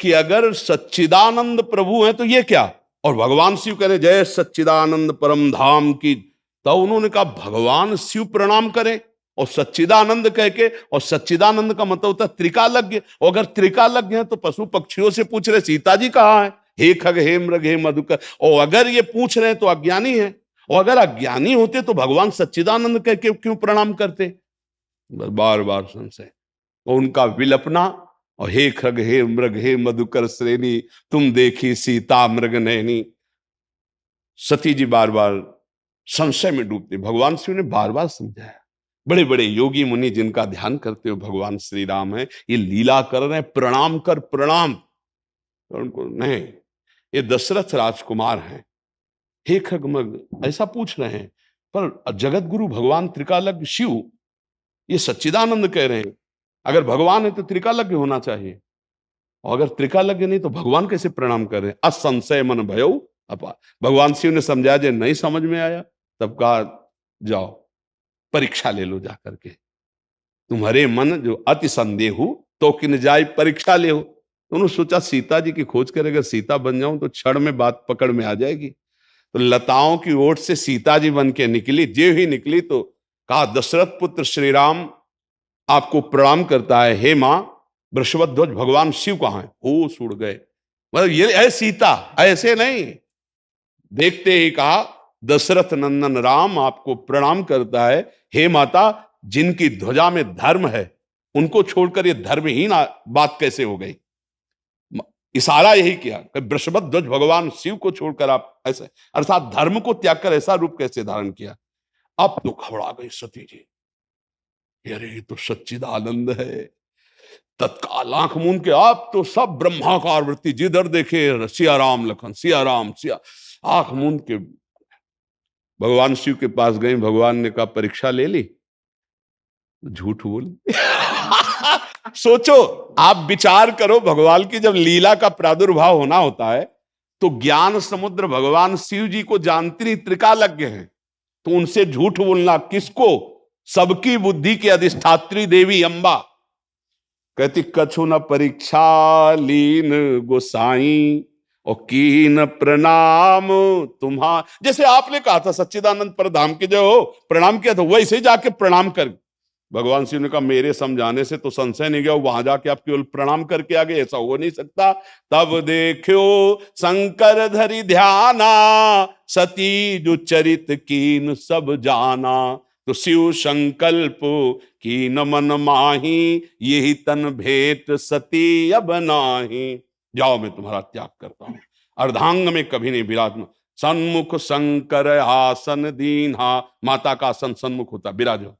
कि अगर सच्चिदानंद प्रभु हैं तो ये क्या, और भगवान शिव कह रहे जय सच्चिदानंद परम धाम की, तो उन्होंने कहा भगवान शिव प्रणाम करें और सच्चिदानंद कह के, और सच्चिदानंद का मतलब होता है त्रिकालज्ञ, और अगर त्रिकालज्ञ है तो पशु पक्षियों से पूछ रहे सीता जी कहाँ है, हे खग हे मृग हे मधुकर, और अगर ये पूछ रहे हैं तो अज्ञानी है, और अगर अज्ञानी होते तो भगवान सच्चिदानंद कह के क्यों प्रणाम करते। बार बार संशय, और उनका विलपना, और हे खग हे मृग हे मधुकर श्रेणी तुम देखी सीता मृग नैनी। सती जी बार बार संशय में डूबते, भगवान शिव ने बार बार समझाया। बड़े बड़े योगी मुनि जिनका ध्यान करते हो भगवान श्री राम है, ये लीला कर रहे हैं, प्रणाम कर प्रणाम। तो उनको नहीं, ये दशरथ राजकुमार हैं, हे खगमग ऐसा पूछ रहे हैं, पर जगत गुरु भगवान त्रिकालज्ञ शिव ये सच्चिदानंद कह रहे हैं। अगर भगवान है तो त्रिकालज्ञ होना चाहिए, और अगर त्रिकालज्ञ नहीं तो भगवान कैसे प्रणाम कर रहे हैं। असंशय मन भयो अपा। भगवान शिव ने समझाया, जो नहीं समझ में आया तब कहा जाओ परीक्षा ले लो जाकर के, तुम्हारे मन जो अति संदेहु तो किन जाय परीक्षा ले हो। उन्होंने सोचा सीता जी की खोज कर अगर सीता बन जाऊं तो क्षण में बात पकड़ में आ जाएगी। तो लताओं की ओट से सीता जी बन के निकली, जे ही निकली तो कहा दशरथ पुत्र श्री राम आपको प्रणाम करता है, हे मां वृषभध्वज भगवान शिव कहां है। होश उड़ गए, मतलब ये है सीता, ऐसे नहीं। देखते ही कहा दशरथ नंदन राम आपको प्रणाम करता है, हे माता जिनकी ध्वजा में धर्म है उनको छोड़कर ये धर्महीन बात कैसे हो गई। इशारा यही किया कि वृषभध्वज भगवान शिव को छोड़कर आप ऐसे, अर्थात धर्म को त्याग कर ऐसा रूप कैसे धारण किया। अब तो घबरा गई सती जी, अरे ये तो सच्चिदानंद है। तत्काल आंख मूंद के आप तो सब ब्रह्माकार वृत्ति, जिधर देखे सिया राम लखन सिया राम सिया, आंख मूंद के भगवान शिव के पास गए। भगवान ने कहा परीक्षा ले ली, झूठ बोली। सोचो, आप विचार करो, भगवान की जब लीला का प्रादुर्भाव होना होता है तो ज्ञान समुद्र भगवान शिव जी को जानती नहीं, त्रिकालज्ञ हैं, तो उनसे झूठ बोलना किसको, सबकी बुद्धि की अधिष्ठात्री देवी अम्बा कहती कछु न परीक्षा लीन गोसाई और कीन प्रणाम तुम्हा। जैसे आपने कहा था सच्चिदानंद परधाम के जो प्रणाम किया था, वैसे ही जाके प्रणाम कर। भगवान शिव ने कहा मेरे समझाने से तो संशय नहीं गया, वहां जाके आप केवल प्रणाम करके आ गए, ऐसा हो नहीं सकता। तब देखो शंकर धरि ध्याना सती जो चरित कीन सब जाना, तो शिव संकल्प कीन मन माही यही तन भेंट सती अब नाही। जाओ मैं तुम्हारा त्याग करता हूं, अर्धांग में कभी नहीं विराजमान। सन्मुख शंकर आसन दीन्हा, माता का आसन सन्मुख होता, विराजो।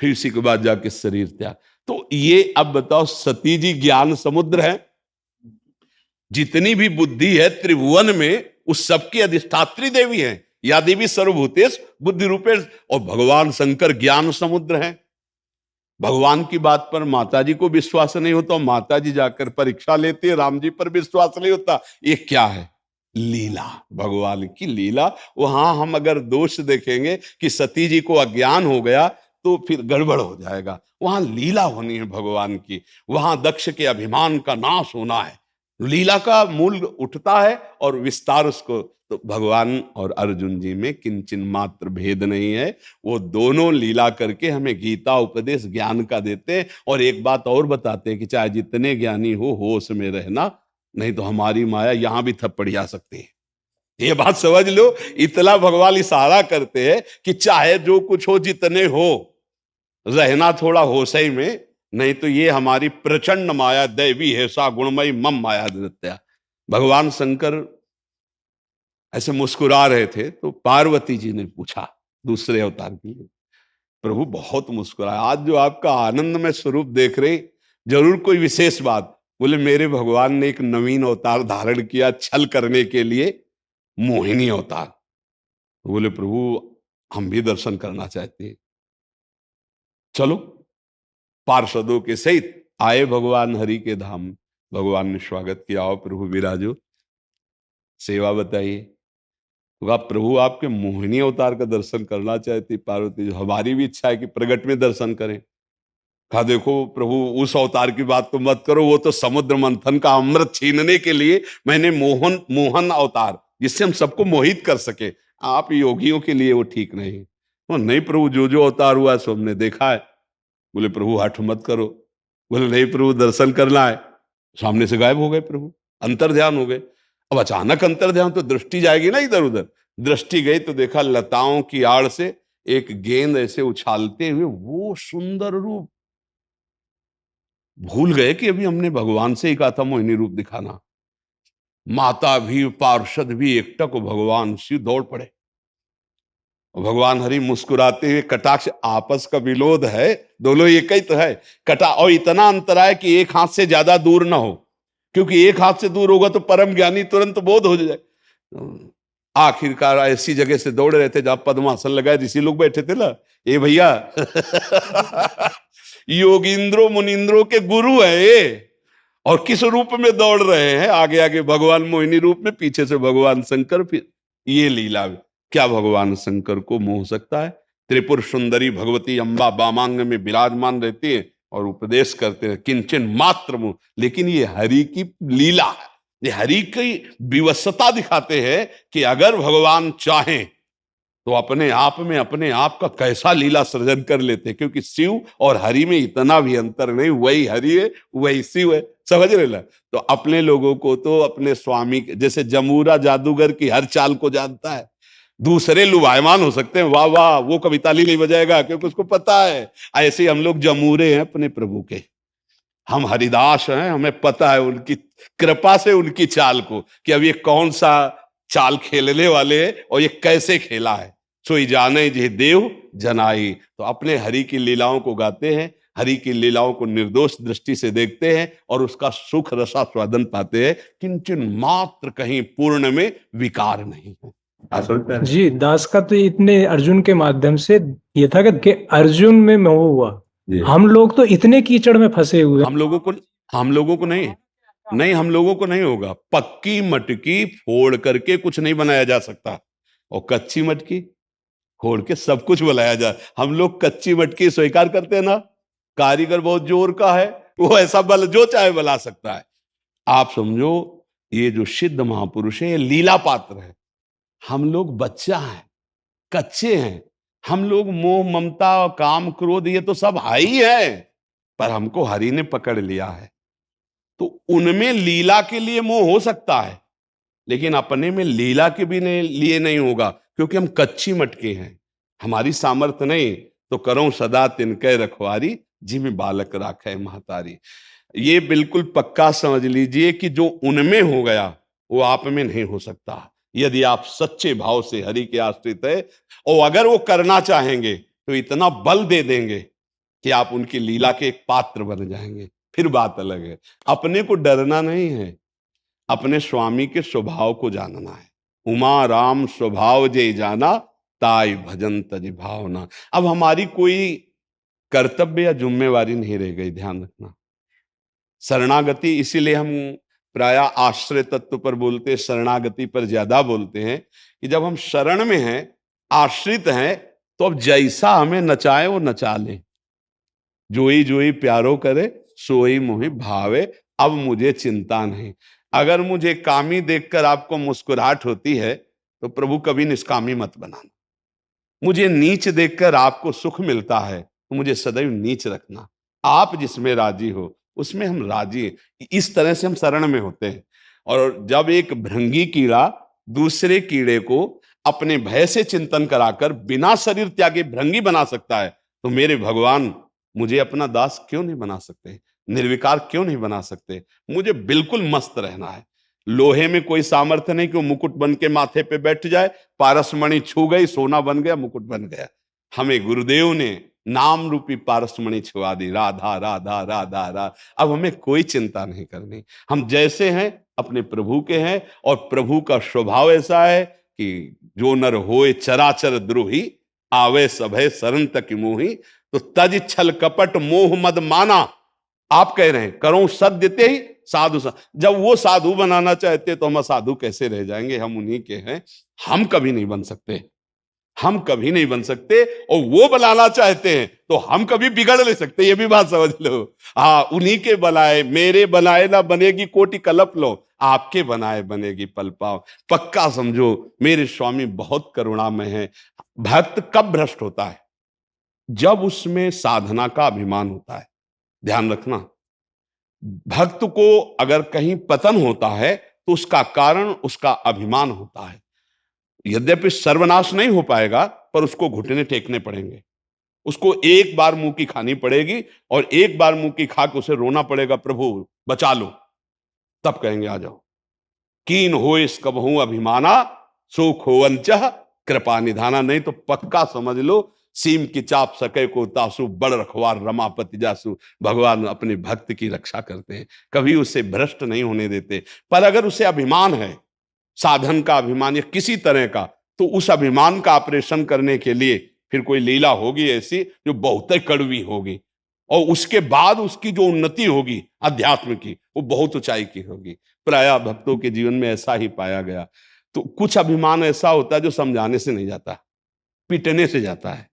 फिर इसी के बाद जाके शरीर त्याग। तो ये अब बताओ, सती जी ज्ञान समुद्र है, जितनी भी बुद्धि है त्रिभुवन में उस सबकी अधिष्ठात्री देवी है, या देवी सर्वभूतेष बुद्धि रूपेश, और भगवान शंकर ज्ञान समुद्र है। भगवान की बात पर माता जी को विश्वास नहीं होता, माता जी जाकर परीक्षा लेते, राम जी पर विश्वास नहीं होता। ये क्या है? लीला, भगवान की लीला। वहां हम अगर दोष देखेंगे कि सती जी को अज्ञान हो गया तो फिर गड़बड़ हो जाएगा। वहां लीला होनी है भगवान की, वहां दक्ष के अभिमान का नाश होना है। लीला का मूल उठता है और विस्तार उसको, तो भगवान और अर्जुन जी में किंचन मात्र भेद नहीं है। वो दोनों लीला करके हमें गीता उपदेश ज्ञान का देते हैं। और एक बात और बताते हैं कि चाहे जितने ज्ञानी हो होश में रहना, नहीं तो हमारी माया यहां भी थप्पड़ जा सकती है। ये बात समझ लो, इतना भगवान इशारा करते हैं कि चाहे जो कुछ हो, जितने हो, रहना थोड़ा होश ही में, नहीं तो ये हमारी प्रचंड माया दैवी है, सा गुणमयी मम माया नृत्या। भगवान शंकर ऐसे मुस्कुरा रहे थे तो पार्वती जी ने पूछा दूसरे अवतार के लिए, प्रभु बहुत मुस्कुराया, आज जो आपका आनंद में स्वरूप देख रहे, जरूर कोई विशेष बात। बोले मेरे भगवान ने एक नवीन अवतार धारण किया छल करने के लिए, मोहिनी अवतार। तो बोले प्रभु हम भी दर्शन करना चाहते हैं। चलो, पार्षदों के सहित आए भगवान हरि के धाम। भगवान ने स्वागत किया, आओ प्रभु विराजो, सेवा बताइए। तो कहा प्रभु आपके मोहिनी अवतार का दर्शन करना चाहती पार्वती जी, हमारी भी इच्छा है कि प्रगट में दर्शन करें। कहा देखो प्रभु उस अवतार की बात तो मत करो, वो तो समुद्र मंथन का अमृत छीनने के लिए मैंने मोहन अवतार, जिससे हम सबको मोहित कर सके, आप योगियों के लिए वो ठीक नहीं। तो नहीं प्रभु, जो जो अवतार हुआ सो हमने देखा है। बोले प्रभु हठ मत करो। बोले नहीं प्रभु दर्शन करना है। सामने से गायब हो गए प्रभु, अंतर ध्यान हो गए। अब अचानक अंतर ध्यान, तो दृष्टि जाएगी ना इधर उधर। दृष्टि गई तो देखा लताओं की आड़ से एक गेंद ऐसे उछालते हुए वो सुंदर रूप। भूल गए कि अभी हमने भगवान से ही कहा था मोहिनी रूप दिखाना। माता भी पार्षद भी एकटक भगवान शिव दौड़ पड़े। भगवान हरि मुस्कुराते हुए कटाक्ष, आपस का विरोध है, दोनों एक ही तो है। कटा और इतना अंतर है कि एक हाथ से ज्यादा दूर ना हो, क्योंकि एक हाथ से दूर होगा तो परम ज्ञानी तुरंत बोध हो जाए। आखिरकार ऐसी जगह से दौड़ रहे थे जहां पद्मासन लगाए ऋषि लोग बैठे थे ना, ए भैया योगिंद्रो मुनिंद्रो के गुरु है ये, और किस रूप में दौड़ रहे हैं, आगे आगे भगवान मोहिनी रूप में, पीछे से भगवान शंकर। फिर ये लीला, क्या भगवान शंकर को मोह सकता है? त्रिपुर सुंदरी भगवती अम्बा वामांग में विराजमान रहती है और उपदेश करते हैं किंचन मात्र मोह। लेकिन ये हरि की लीला है, ये हरि की विवशता दिखाते हैं कि अगर भगवान चाहें तो अपने आप में अपने आप का कैसा लीला सृजन कर लेते, क्योंकि शिव और हरि में इतना भी अंतर नहीं, वही हरि है वही शिव है, समझ रहे ना। तो अपने लोगों को तो अपने स्वामी, जैसे जमूरा जादूगर की हर चाल को जानता है, दूसरे लुभायमान हो सकते हैं, वाह वाह वो कभी ताली नहीं बजाएगा क्योंकि उसको पता है। ऐसे हम लोग जमूरे हैं अपने प्रभु के, हम हरिदास हैं, हमें पता है उनकी कृपा से उनकी चाल को, कि अब ये कौन सा चाल खेलने वाले हैं और ये कैसे खेला है। सोई जाने जे देव जनाई। तो अपने हरि की लीलाओं को गाते हैं, हरि की लीलाओं को निर्दोष दृष्टि से देखते हैं और उसका सुख रसास्वादन पाते हैं। किंचन मात्र कहीं पूर्ण में विकार नहीं है। जी, दास का तो इतने अर्जुन के माध्यम से ये था कि अर्जुन में मोह हुआ। हम लोग तो इतने कीचड़ में फंसे हुए, हम लोगों को नहीं, हम लोगों को नहीं होगा। पक्की मटकी फोड़ करके कुछ नहीं बनाया जा सकता, और कच्ची मटकी फोड़ के सब कुछ बनाया जा। हम लोग कच्ची मटकी स्वीकार करते हैं ना, कारीगर बहुत जोर का है, वो ऐसा बल जो चाहे बना सकता है। आप समझो ये जो सिद्ध महापुरुष है ये लीला पात्र है, हम लोग बच्चा हैं, कच्चे हैं। हम लोग मोह ममता और काम क्रोध ये तो सब है ही है, पर हमको हरि ने पकड़ लिया है। तो उनमें लीला के लिए मोह हो सकता है, लेकिन अपने में लीला के भी लिए नहीं होगा, क्योंकि हम कच्ची मटके हैं, हमारी सामर्थ्य नहीं। तो करो सदा तिनके रखवारी, जिमें बालक राखे महतारी। ये बिल्कुल पक्का समझ लीजिए कि जो उनमें हो गया वो आप में नहीं हो सकता, यदि आप सच्चे भाव से हरि के आश्रित है। और अगर वो करना चाहेंगे तो इतना बल दे देंगे कि आप उनकी लीला के एक पात्र बन जाएंगे, फिर बात अलग है। अपने को डरना नहीं है, अपने स्वामी के स्वभाव को जानना है। उमा राम स्वभाव जे जाना, ताई भजन तज भावना। अब हमारी कोई कर्तव्य या जिम्मेवारी नहीं रह गई, ध्यान रखना। शरणागति, इसीलिए हम प्राय आश्रय तत्व पर बोलते, शरणागति पर ज्यादा बोलते हैं, कि जब हम शरण में हैं, आश्रित हैं, तो अब जैसा हमें नचाए वो नचा ले। जोई जोई प्यारो करे सोई मोहि भावे, अब मुझे चिंता नहीं। अगर मुझे कामी देखकर आपको मुस्कुराहट होती है तो प्रभु कभी निष्कामी मत बनाना। मुझे नीच देखकर आपको सुख मिलता है तो मुझे सदैव नीच रखना। आप जिसमें राजी हो उसमें हम राजी हैं। इस तरह से हम शरण में होते हैं। और जब एक भृंगी कीड़ा दूसरे कीड़े को अपने भय से चिंतन कराकर बिना शरीर त्यागे भृंगी बना सकता है, तो मेरे भगवान मुझे अपना दास क्यों नहीं बना सकते, निर्विकार क्यों नहीं बना सकते? मुझे बिल्कुल मस्त रहना है। लोहे में कोई सामर्थ्य नहीं कि वो मुकुट बन के माथे पे बैठ जाए, पारसमणि छू गई सोना बन गया, मुकुट बन गया। हमें गुरुदेव ने नाम रूपी पारसमणि छुआ दी, राधा राधा राधा राधा। अब हमें कोई चिंता नहीं करनी, हम जैसे हैं अपने प्रभु के हैं, और प्रभु का स्वभाव ऐसा है कि जो नर होए चराचर द्रोही, आवे सभय शरण तक मोही, तो तज छल कपट मोह मद माना। आप कह रहे हैं करो सत्य ते ही साधु जब वो साधु बनाना चाहते तो हम असाधु कैसे रह जाएंगे? हम उन्हीं के हैं, हम कभी नहीं बन सकते, हम कभी नहीं बन सकते। और वो बनाना चाहते हैं तो हम कभी बिगड़ नहीं सकते, ये भी बात समझ लो। हाँ, उन्हीं के बनाए, मेरे बनाए ना बनेगी कोटि कलप लो, आपके बनाए बनेगी पल पाओ। पक्का समझो मेरे स्वामी बहुत करुणामय है। भक्त कब भ्रष्ट होता है? जब उसमें साधना का अभिमान होता है। ध्यान रखना, भक्त को अगर कहीं पतन होता है तो उसका कारण उसका अभिमान होता है। यद्यपि सर्वनाश नहीं हो पाएगा, पर उसको घुटने टेकने पड़ेंगे, उसको एक बार मुंह की खानी पड़ेगी, और एक बार मुंह की खा के उसे रोना पड़ेगा, प्रभु बचा लो, तब कहेंगे आ जाओ। कीन हो इस कबहू अभिमाना, सुख हो अंचह कृपा निधाना। नहीं तो पक्का समझ लो, सीम की चाप सके को तासु, बड़ रखवार रमापति जासु। भगवान अपने भक्त की रक्षा करते हैं, कभी उसे भ्रष्ट नहीं होने देते। पर अगर उसे अभिमान है, साधन का अभिमान या किसी तरह का, तो उस अभिमान का ऑपरेशन करने के लिए फिर कोई लीला होगी ऐसी जो बहुत ही कड़वी होगी, और उसके बाद उसकी जो उन्नति होगी अध्यात्म की, वो बहुत ऊंचाई की होगी। प्रायः भक्तों के जीवन में ऐसा ही पाया गया। तो कुछ अभिमान ऐसा होता है जो समझाने से नहीं जाता, पीटने से जाता है।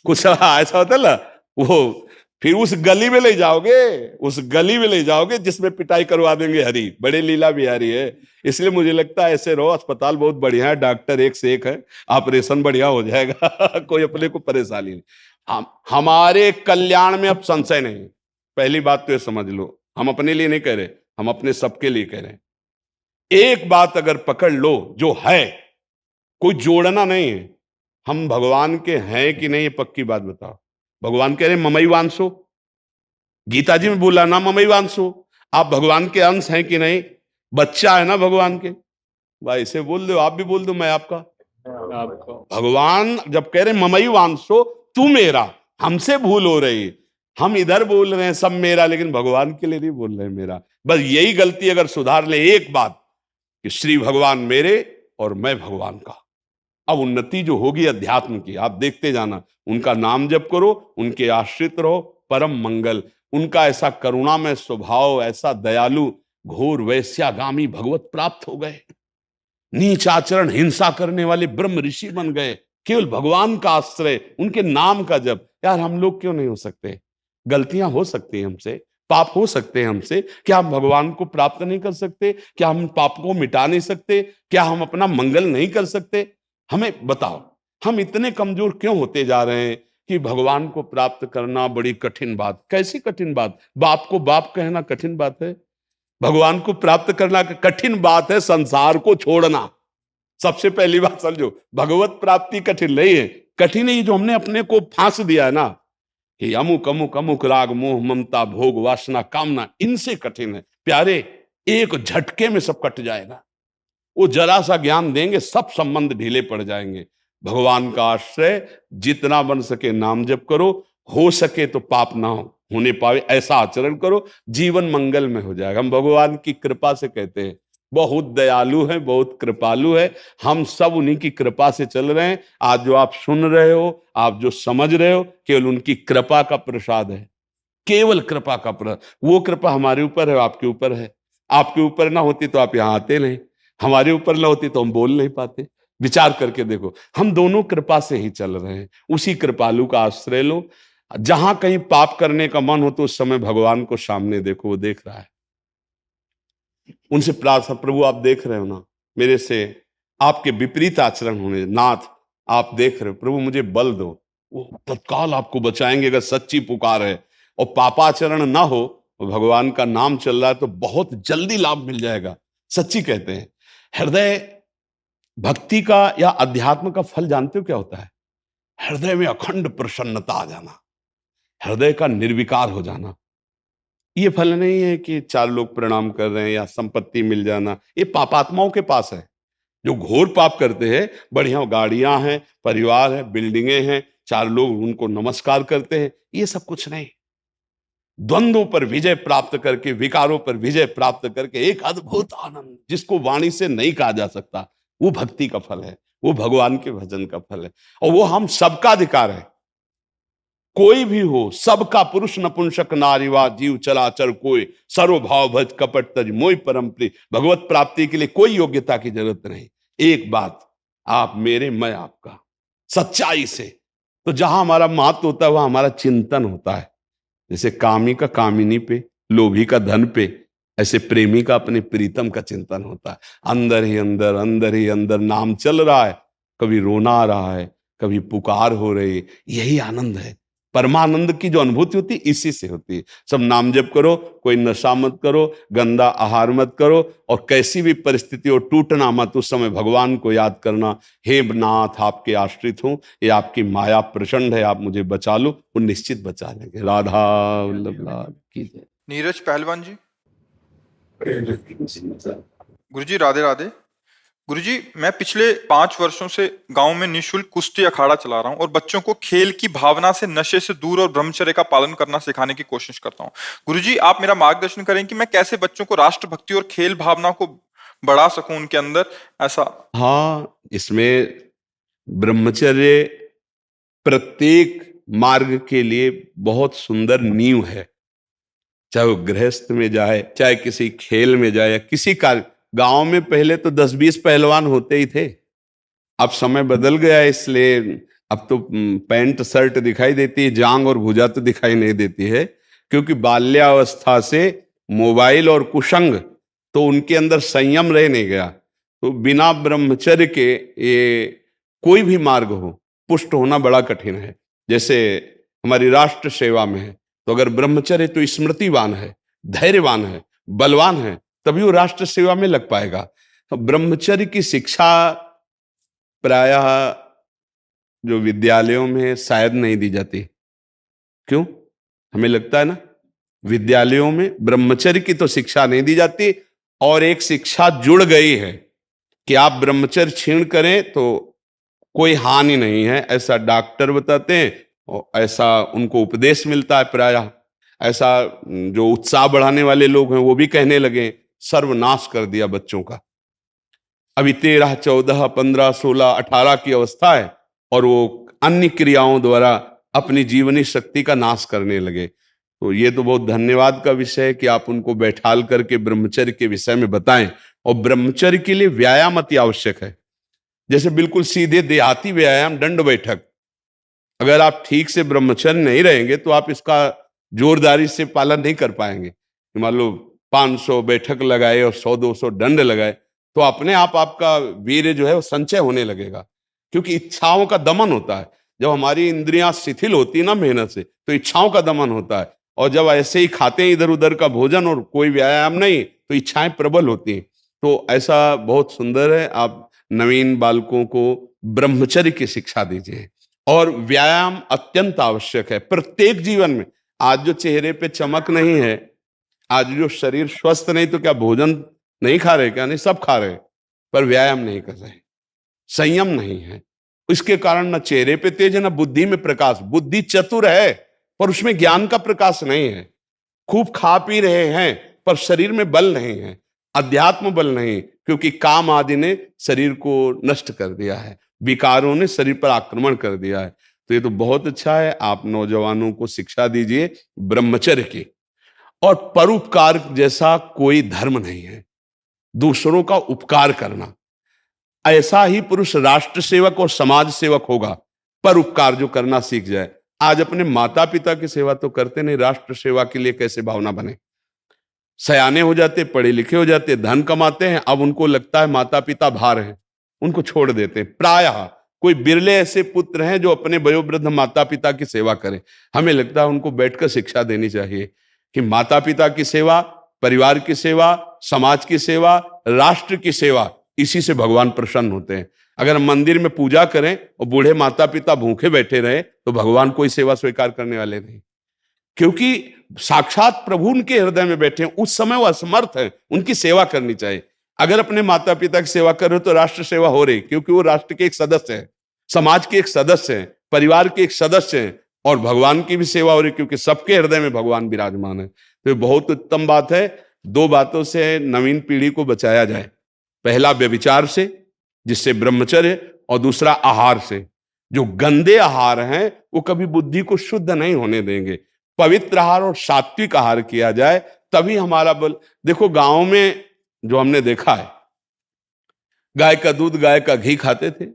कुछ ऐसा होता है ना, वो फिर उस गली में ले जाओगे, उस गली में ले जाओगे जिसमें पिटाई करवा देंगे हरी, बड़े लीला बिहारी है। इसलिए मुझे लगता है ऐसे रहो, अस्पताल बहुत बढ़िया है, डॉक्टर एक से एक है, ऑपरेशन बढ़िया हो जाएगा कोई अपने को परेशानी नहीं। हमारे कल्याण में अब संशय नहीं। पहली बात तो ये समझ लो, हम अपने लिए नहीं कह रहे, हम अपने सबके लिए कह रहे हैं। एक बात अगर पकड़ लो जो है, कोई जोड़ना नहीं है, हम भगवान के हैं कि नहीं, ये पक्की बात बताओ। भगवान कह रहे ममई वांसो, गीता जी में बोला ना ममई वांसो, आप भगवान के अंश हैं कि नहीं? बच्चा है ना भगवान के, भाई इसे बोल दो, आप भी बोल दो मैं आपका। भगवान जब कह रहे ममई वांसो, तू मेरा, हमसे भूल हो रही, हम इधर बोल रहे हैं सब मेरा, लेकिन भगवान के लिए नहीं बोल रहे मेरा। बस यही गलती अगर सुधार ले एक बात, कि श्री भगवान मेरे और मैं भगवान का, अब उन्नति जो होगी अध्यात्म की, आप देखते जाना। उनका नाम जप करो, उनके आश्रित रहो, परम मंगल। उनका ऐसा करुणामय स्वभाव, ऐसा दयालु, घोर वैश्यागामी भगवत प्राप्त हो गए, नीच आचरण हिंसा करने वाले ब्रह्म ऋषि बन गए, केवल भगवान का आश्रय, उनके नाम का जप। यार हम लोग क्यों नहीं हो सकते? गलतियां हो सकती हैं हमसे, पाप हो सकते हैं हमसे, क्या हम भगवान को प्राप्त नहीं कर सकते? क्या हम पाप को मिटा नहीं सकते? क्या हम अपना मंगल नहीं कर सकते? हमें बताओ, हम इतने कमजोर क्यों होते जा रहे हैं कि भगवान को प्राप्त करना बड़ी कठिन बात। कैसी कठिन बात? बाप को बाप कहना कठिन बात है? भगवान को प्राप्त करना कठिन बात है, संसार को छोड़ना। सबसे पहली बात समझो, भगवत प्राप्ति कठिन नहीं है, कठिन है जो हमने अपने को फांस दिया है ना, कि अमुक अमुक अमुक राग मोह ममता भोग वासना कामना, इनसे कठिन है। प्यारे, एक झटके में सब कट जाएगा। वो जरा सा ज्ञान देंगे, सब संबंध ढीले पड़ जाएंगे। भगवान का आश्रय जितना बन सके नाम जप करो, हो सके तो पाप ना होने पावे ऐसा आचरण करो, जीवन मंगल में हो जाएगा। हम भगवान की कृपा से कहते हैं, बहुत दयालु है, बहुत कृपालु है। हम सब उन्हीं की कृपा से चल रहे हैं। आज जो आप सुन रहे हो, आप जो समझ रहे हो, केवल उनकी कृपा का प्रसाद है, केवल कृपा का प्रसाद। वो कृपा हमारे ऊपर है, आपके ऊपर है। आपके ऊपर ना होती तो आप यहाँ आते नहीं, हमारे ऊपर ना होती तो हम बोल नहीं पाते। विचार करके देखो, हम दोनों कृपा से ही चल रहे हैं। उसी कृपालु का आश्रय लो। जहां कहीं पाप करने का मन हो तो उस समय भगवान को सामने देखो, वो देख रहा है। उनसे प्रार्थना, प्रभु आप देख रहे हो ना, मेरे से आपके विपरीत आचरण होने, नाथ आप देख रहे हो, प्रभु मुझे बल दो। वो तत्काल आपको बचाएंगे अगर सच्ची पुकार है। और पापाचरण ना हो, भगवान का नाम चल रहा है, तो बहुत जल्दी लाभ मिल जाएगा। सच्ची कहते हैं, हृदय भक्ति का या अध्यात्म का फल जानते हो क्या होता है? हृदय में अखंड प्रसन्नता आ जाना, हृदय का निर्विकार हो जाना। ये फल नहीं है कि चार लोग प्रणाम कर रहे हैं या संपत्ति मिल जाना, ये पापात्माओं के पास है। जो घोर पाप करते हैं, बढ़िया गाड़ियां हैं, परिवार है, बिल्डिंगें हैं, चार लोग उनको नमस्कार करते हैं, ये सब कुछ नहीं। द्वंद्वों पर विजय प्राप्त करके, विकारों पर विजय प्राप्त करके एक अद्भुत आनंद जिसको वाणी से नहीं कहा जा सकता, वो भक्ति का फल है, वो भगवान के भजन का फल है। और वो हम सबका अधिकार है, कोई भी हो, सबका, पुरुष नपुंसक नारीवा जीव चराचर कोई, सर्वभाव भज कपट तज मोहि परम प्रिय। भगवत प्राप्ति के लिए कोई योग्यता की जरूरत नहीं, एक बात, आप मेरे मैं आपका, सच्चाई से। तो जहां हमारा महत्व होता है वहां हमारा चिंतन होता है। जैसे कामी का कामिनी पे, लोभी का धन पे, ऐसे प्रेमी का अपने प्रीतम का चिंतन होता है। अंदर ही अंदर नाम चल रहा है, कभी रोना आ रहा है, कभी पुकार हो रही, यही आनंद है। परमानंद की जो अनुभूति होती है इसी से होती है। सब नाम जप करो, कोई नशा मत करो, गंदा आहार मत करो, और कैसी भी परिस्थिति हो टूटना मत, उस समय भगवान को याद करना, हे नाथ आपके आश्रित हूं, ये आपकी माया प्रचंड है, आप मुझे बचा लो, वो निश्चित बचा लेंगे। राधा वल्लभ लाल की जय। नीरज पहलवान जी। गुरुजी राधे राधे। गुरुजी, मैं पिछले 5 वर्षों से गांव में निःशुल्क कुश्ती अखाड़ा चला रहा हूं और बच्चों को खेल की भावना से, नशे से दूर और ब्रह्मचर्य का पालन करना सिखाने की कोशिश करता हूं। गुरुजी, आप मेरा मार्गदर्शन करें कि मैं कैसे बच्चों को राष्ट्रभक्ति और खेल भावना को बढ़ा सकूं उनके अंदर, ऐसा। हाँ, इसमें ब्रह्मचर्य प्रत्येक मार्ग के लिए बहुत सुंदर नींव है, चाहे वो गृहस्थ में जाए, चाहे किसी खेल में जाए, या किसी कार्य। गांव में पहले तो 10-20 पहलवान होते ही थे, अब समय बदल गया, इसलिए अब तो पैंट शर्ट दिखाई देती है, जांग और भुजा तो दिखाई नहीं देती है, क्योंकि बाल्यावस्था से मोबाइल और कुसंग तो उनके अंदर संयम रह नहीं गया। तो बिना ब्रह्मचर्य के ये कोई भी मार्ग हो, पुष्ट होना बड़ा कठिन है। जैसे हमारी राष्ट्र सेवा में है, तो अगर ब्रह्मचर्य तो स्मृतिवान है, धैर्यवान है, बलवान है, तभी वो राष्ट्र सेवा में लग पाएगा। तो ब्रह्मचर्य की शिक्षा प्रायः जो विद्यालयों में शायद नहीं दी जाती। क्यों? हमें लगता है ना, विद्यालयों में ब्रह्मचर्य की तो शिक्षा नहीं दी जाती, और एक शिक्षा जुड़ गई है कि आप ब्रह्मचर्य क्षीण करें तो कोई हानि नहीं है, ऐसा डॉक्टर बताते हैं और ऐसा उनको उपदेश मिलता है। प्रायः ऐसा जो उत्साह बढ़ाने वाले लोग हैं वो भी कहने लगे, सर्वनाश कर दिया बच्चों का। अभी 13, 14, 15, 16, 18 की अवस्था है और वो अन्य क्रियाओं द्वारा अपनी जीवनी शक्ति का नाश करने लगे। तो ये तो बहुत धन्यवाद का विषय है कि आप उनको बैठाल करके ब्रह्मचर्य के विषय में बताएं। और ब्रह्मचर्य के लिए व्यायाम अति आवश्यक है। जैसे बिल्कुल सीधे देहाती व्यायाम, दंड बैठक, अगर आप ठीक से ब्रह्मचर्य नहीं रहेंगे तो आप इसका जोरदारी से पालन नहीं कर पाएंगे। मान लो 500 बैठक लगाए और 100-200 दंड लगाए, तो अपने आप आपका वीर्य जो है वो संचय होने लगेगा, क्योंकि इच्छाओं का दमन होता है। जब हमारी इंद्रियां शिथिल होती है ना मेहनत से, तो इच्छाओं का दमन होता है। और जब ऐसे ही खाते हैं इधर उधर का भोजन और कोई व्यायाम नहीं, तो इच्छाएं प्रबल होती हैं। तो ऐसा बहुत सुंदर है, आप नवीन बालकों को ब्रह्मचर्य की शिक्षा दीजिए। और व्यायाम अत्यंत आवश्यक है प्रत्येक जीवन में। आज जो चेहरे पे चमक नहीं है, आज जो शरीर स्वस्थ नहीं, तो क्या भोजन नहीं खा रहे? क्या नहीं, सब खा रहे, पर व्यायाम नहीं कर रहे, संयम नहीं है। इसके कारण न चेहरे पे तेज है, न बुद्धि में प्रकाश। बुद्धि चतुर है पर उसमें ज्ञान का प्रकाश नहीं है। खूब खा पी रहे हैं पर शरीर में बल नहीं है, अध्यात्म बल नहीं, क्योंकि काम आदि ने शरीर को नष्ट कर दिया है, विकारों ने शरीर पर आक्रमण कर दिया है। तो ये तो बहुत अच्छा है, आप नौजवानों को शिक्षा दीजिए ब्रह्मचर्य की। और परोपकार जैसा कोई धर्म नहीं है, दूसरों का उपकार करना। ऐसा ही पुरुष राष्ट्र सेवक और समाज सेवक होगा, परोपकार जो करना सीख जाए। आज अपने माता पिता की सेवा तो करते नहीं, राष्ट्र सेवा के लिए कैसे भावना बने? सयाने हो जाते, पढ़े लिखे हो जाते, धन कमाते हैं, अब उनको लगता है माता पिता भार हैं, उनको छोड़ देते हैं। प्रायः कोई बिरले ऐसे पुत्र हैं जो अपने वयोवृद्ध माता पिता की सेवा करें। हमें लगता है उनको बैठकर शिक्षा देनी चाहिए कि माता पिता की सेवा, परिवार की सेवा, समाज की सेवा, राष्ट्र की सेवा, इसी से भगवान प्रसन्न होते हैं। अगर हम मंदिर में पूजा करें और बूढ़े माता पिता भूखे बैठे रहे, तो भगवान कोई सेवा स्वीकार करने वाले नहीं, क्योंकि साक्षात प्रभु उनके हृदय में बैठे हैं। उस समय वो असमर्थ है, उनकी सेवा करनी चाहिए। अगर अपने माता पिता की सेवा कर रहे हो तो राष्ट्र सेवा हो रही, क्योंकि वो राष्ट्र के एक सदस्य हैं, समाज के एक सदस्य हैं, परिवार के एक सदस्य हैं, और भगवान की भी सेवा हो रही, क्योंकि सबके हृदय में भगवान विराजमान है। तो ये बहुत उत्तम बात है। 2 बातों से नवीन पीढ़ी को बचाया जाए, पहला व्यभिचार से जिससे ब्रह्मचर्य, और दूसरा आहार से। जो गंदे आहार हैं वो कभी बुद्धि को शुद्ध नहीं होने देंगे। पवित्र आहार और सात्विक आहार किया जाए तभी हमारा बल। देखो गांव में जो हमने देखा है, गाय का दूध गाय का घी खाते थे,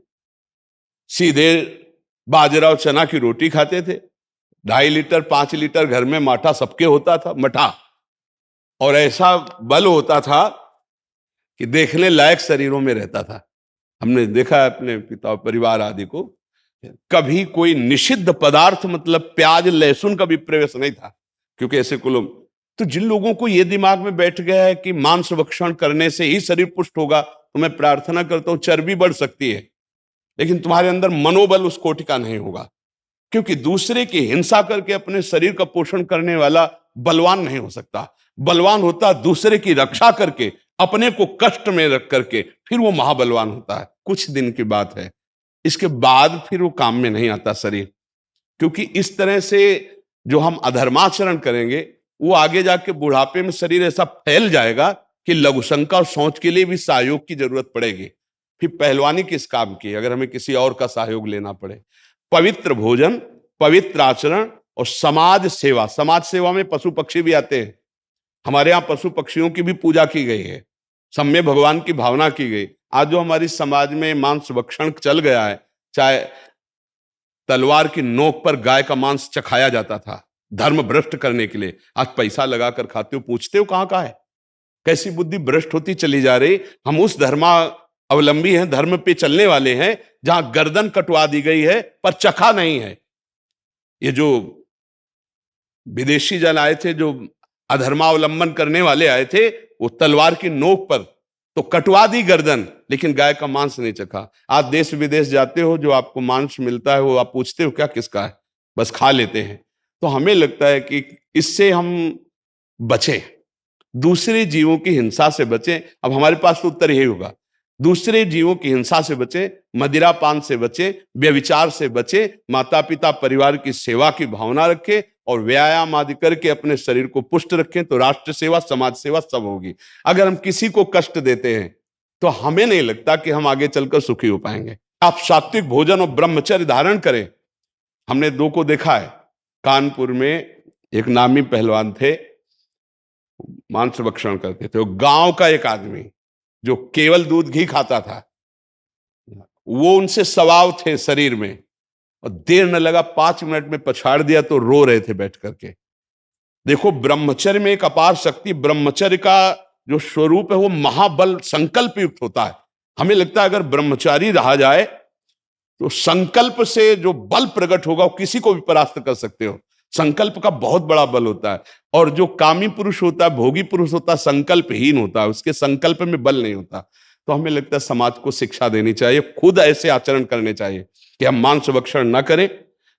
सीधे बाजरा और चना की रोटी खाते थे, 2.5 लीटर 5 लीटर घर में माठा सबके होता था, मठा, और ऐसा बल होता था कि देखने लायक शरीरों में रहता था। हमने देखा है अपने पिता परिवार आदि को, कभी कोई निषिद्ध पदार्थ मतलब प्याज लहसुन का भी प्रवेश नहीं था, क्योंकि ऐसे को लोग। तो जिन लोगों को ये दिमाग में बैठ गया है कि मांस भक्षण करने से ही शरीर पुष्ट होगा, तो मैं प्रार्थना करता हूं, चर्बी बढ़ सकती है लेकिन तुम्हारे अंदर मनोबल उस कोटि का नहीं होगा, क्योंकि दूसरे की हिंसा करके अपने शरीर का पोषण करने वाला बलवान नहीं हो सकता। बलवान होता दूसरे की रक्षा करके, अपने को कष्ट में रख करके, फिर वो महाबलवान होता है। कुछ दिन की बात है, इसके बाद फिर वो काम में नहीं आता शरीर, क्योंकि इस तरह से जो हम अधर्माचरण करेंगे वो आगे जाके बुढ़ापे में शरीर ऐसा फैल जाएगा कि लघुशंका और सोच के लिए भी सहयोग की जरूरत पड़ेगी। फिर पहलवानी किस काम की अगर हमें किसी और का सहयोग लेना पड़े। पवित्र भोजन, पवित्र आचरण और समाज सेवा। समाज सेवा में पशु पक्षी भी आते हैं। हमारे यहाँ पशु पक्षियों की भी पूजा की गई है, सब में भगवान की भावना की गई। आज जो हमारी समाज में मांस भक्षण चल गया है, चाहे तलवार की नोक पर गाय का मांस चखाया जाता था धर्म भ्रष्ट करने के लिए, आज पैसा लगाकर खाते हो, पूछते हो कहाँ का है। कैसी बुद्धि भ्रष्ट होती चली जा रही। हम उस धर्मा अवलंबी हैं, धर्म पे चलने वाले हैं जहां गर्दन कटवा दी गई है पर चखा नहीं है। ये जो विदेशी जन आए थे, जो अधर्मावलंबन करने वाले आए थे, वो तलवार की नोक पर तो कटवा दी गर्दन, लेकिन गाय का मांस नहीं चखा। आप देश विदेश जाते हो, जो आपको मांस मिलता है वो आप पूछते हो क्या किसका है, बस खा लेते हैं। तो हमें लगता है कि इससे हम बचें, दूसरे जीवों की हिंसा से बचें। अब हमारे पास तो उत्तर यही होगा, दूसरे जीवों की हिंसा से बचें, मदिरापान से बचें, व्यभिचार से बचें, माता पिता परिवार की सेवा की भावना रखें और व्यायाम आदि करके अपने शरीर को पुष्ट रखें, तो राष्ट्र सेवा समाज सेवा सब होगी। अगर हम किसी को कष्ट देते हैं तो हमें नहीं लगता कि हम आगे चलकर सुखी हो पाएंगे। आप सात्विक भोजन और ब्रह्मचर्य धारण करें। हमने 2 को देखा है, कानपुर में एक नामी पहलवान थे, मांस भक्षण करते थे। वो गांव का एक आदमी जो केवल दूध घी खाता था, वो उनसे स्वभाव थे शरीर में, और देर न लगा 5 मिनट में पछाड़ दिया तो रो रहे थे बैठ करके। देखो ब्रह्मचर्य में एक अपार शक्ति, ब्रह्मचर्य का जो स्वरूप है वो महाबल संकल्प युक्त होता है। हमें लगता है अगर ब्रह्मचारी रहा जाए तो संकल्प से जो बल प्रकट होगा वो किसी को भी परास्त कर सकते हो। संकल्प का बहुत बड़ा बल होता है, और जो कामी पुरुष होता है, भोगी पुरुष होता है, संकल्पहीन होता है, उसके संकल्प में बल नहीं होता। तो हमें लगता है समाज को शिक्षा देनी चाहिए, खुद ऐसे आचरण करने चाहिए कि हम मांस भक्षण न करें,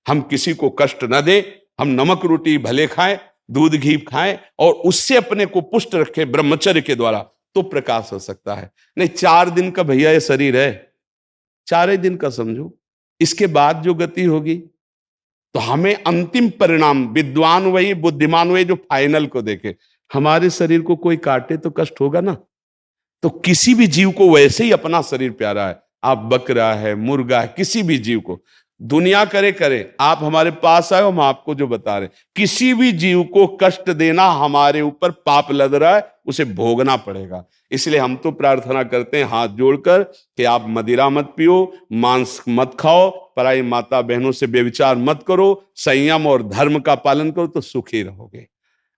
हम किसी को कष्ट न दें, हम नमक रोटी भले खाएं, दूध घी खाएं और उससे अपने को पुष्ट रखें ब्रह्मचर्य के द्वारा, तो प्रकाश हो सकता है। नहीं 4 दिन का भैया ये शरीर है, 4 दिन का समझो, इसके बाद जो गति होगी। तो हमें अंतिम परिणाम, विद्वान वही बुद्धिमान वही जो फाइनल को देखे। हमारे शरीर को कोई काटे तो कष्ट होगा ना, तो किसी भी जीव को वैसे ही अपना शरीर प्यारा है। आप बकरा है, मुर्गा है, किसी भी जीव को दुनिया करे, आप हमारे पास आए, हम आपको जो बता रहे, किसी भी जीव को कष्ट देना हमारे ऊपर पाप लग रहा है, उसे भोगना पड़ेगा। इसलिए हम तो प्रार्थना करते हैं हाथ जोड़कर कि आप मदिरा मत पियो, मांस मत खाओ, पराई माता बहनों से व्यभिचार मत करो, संयम और धर्म का पालन करो, तो सुखी रहोगे।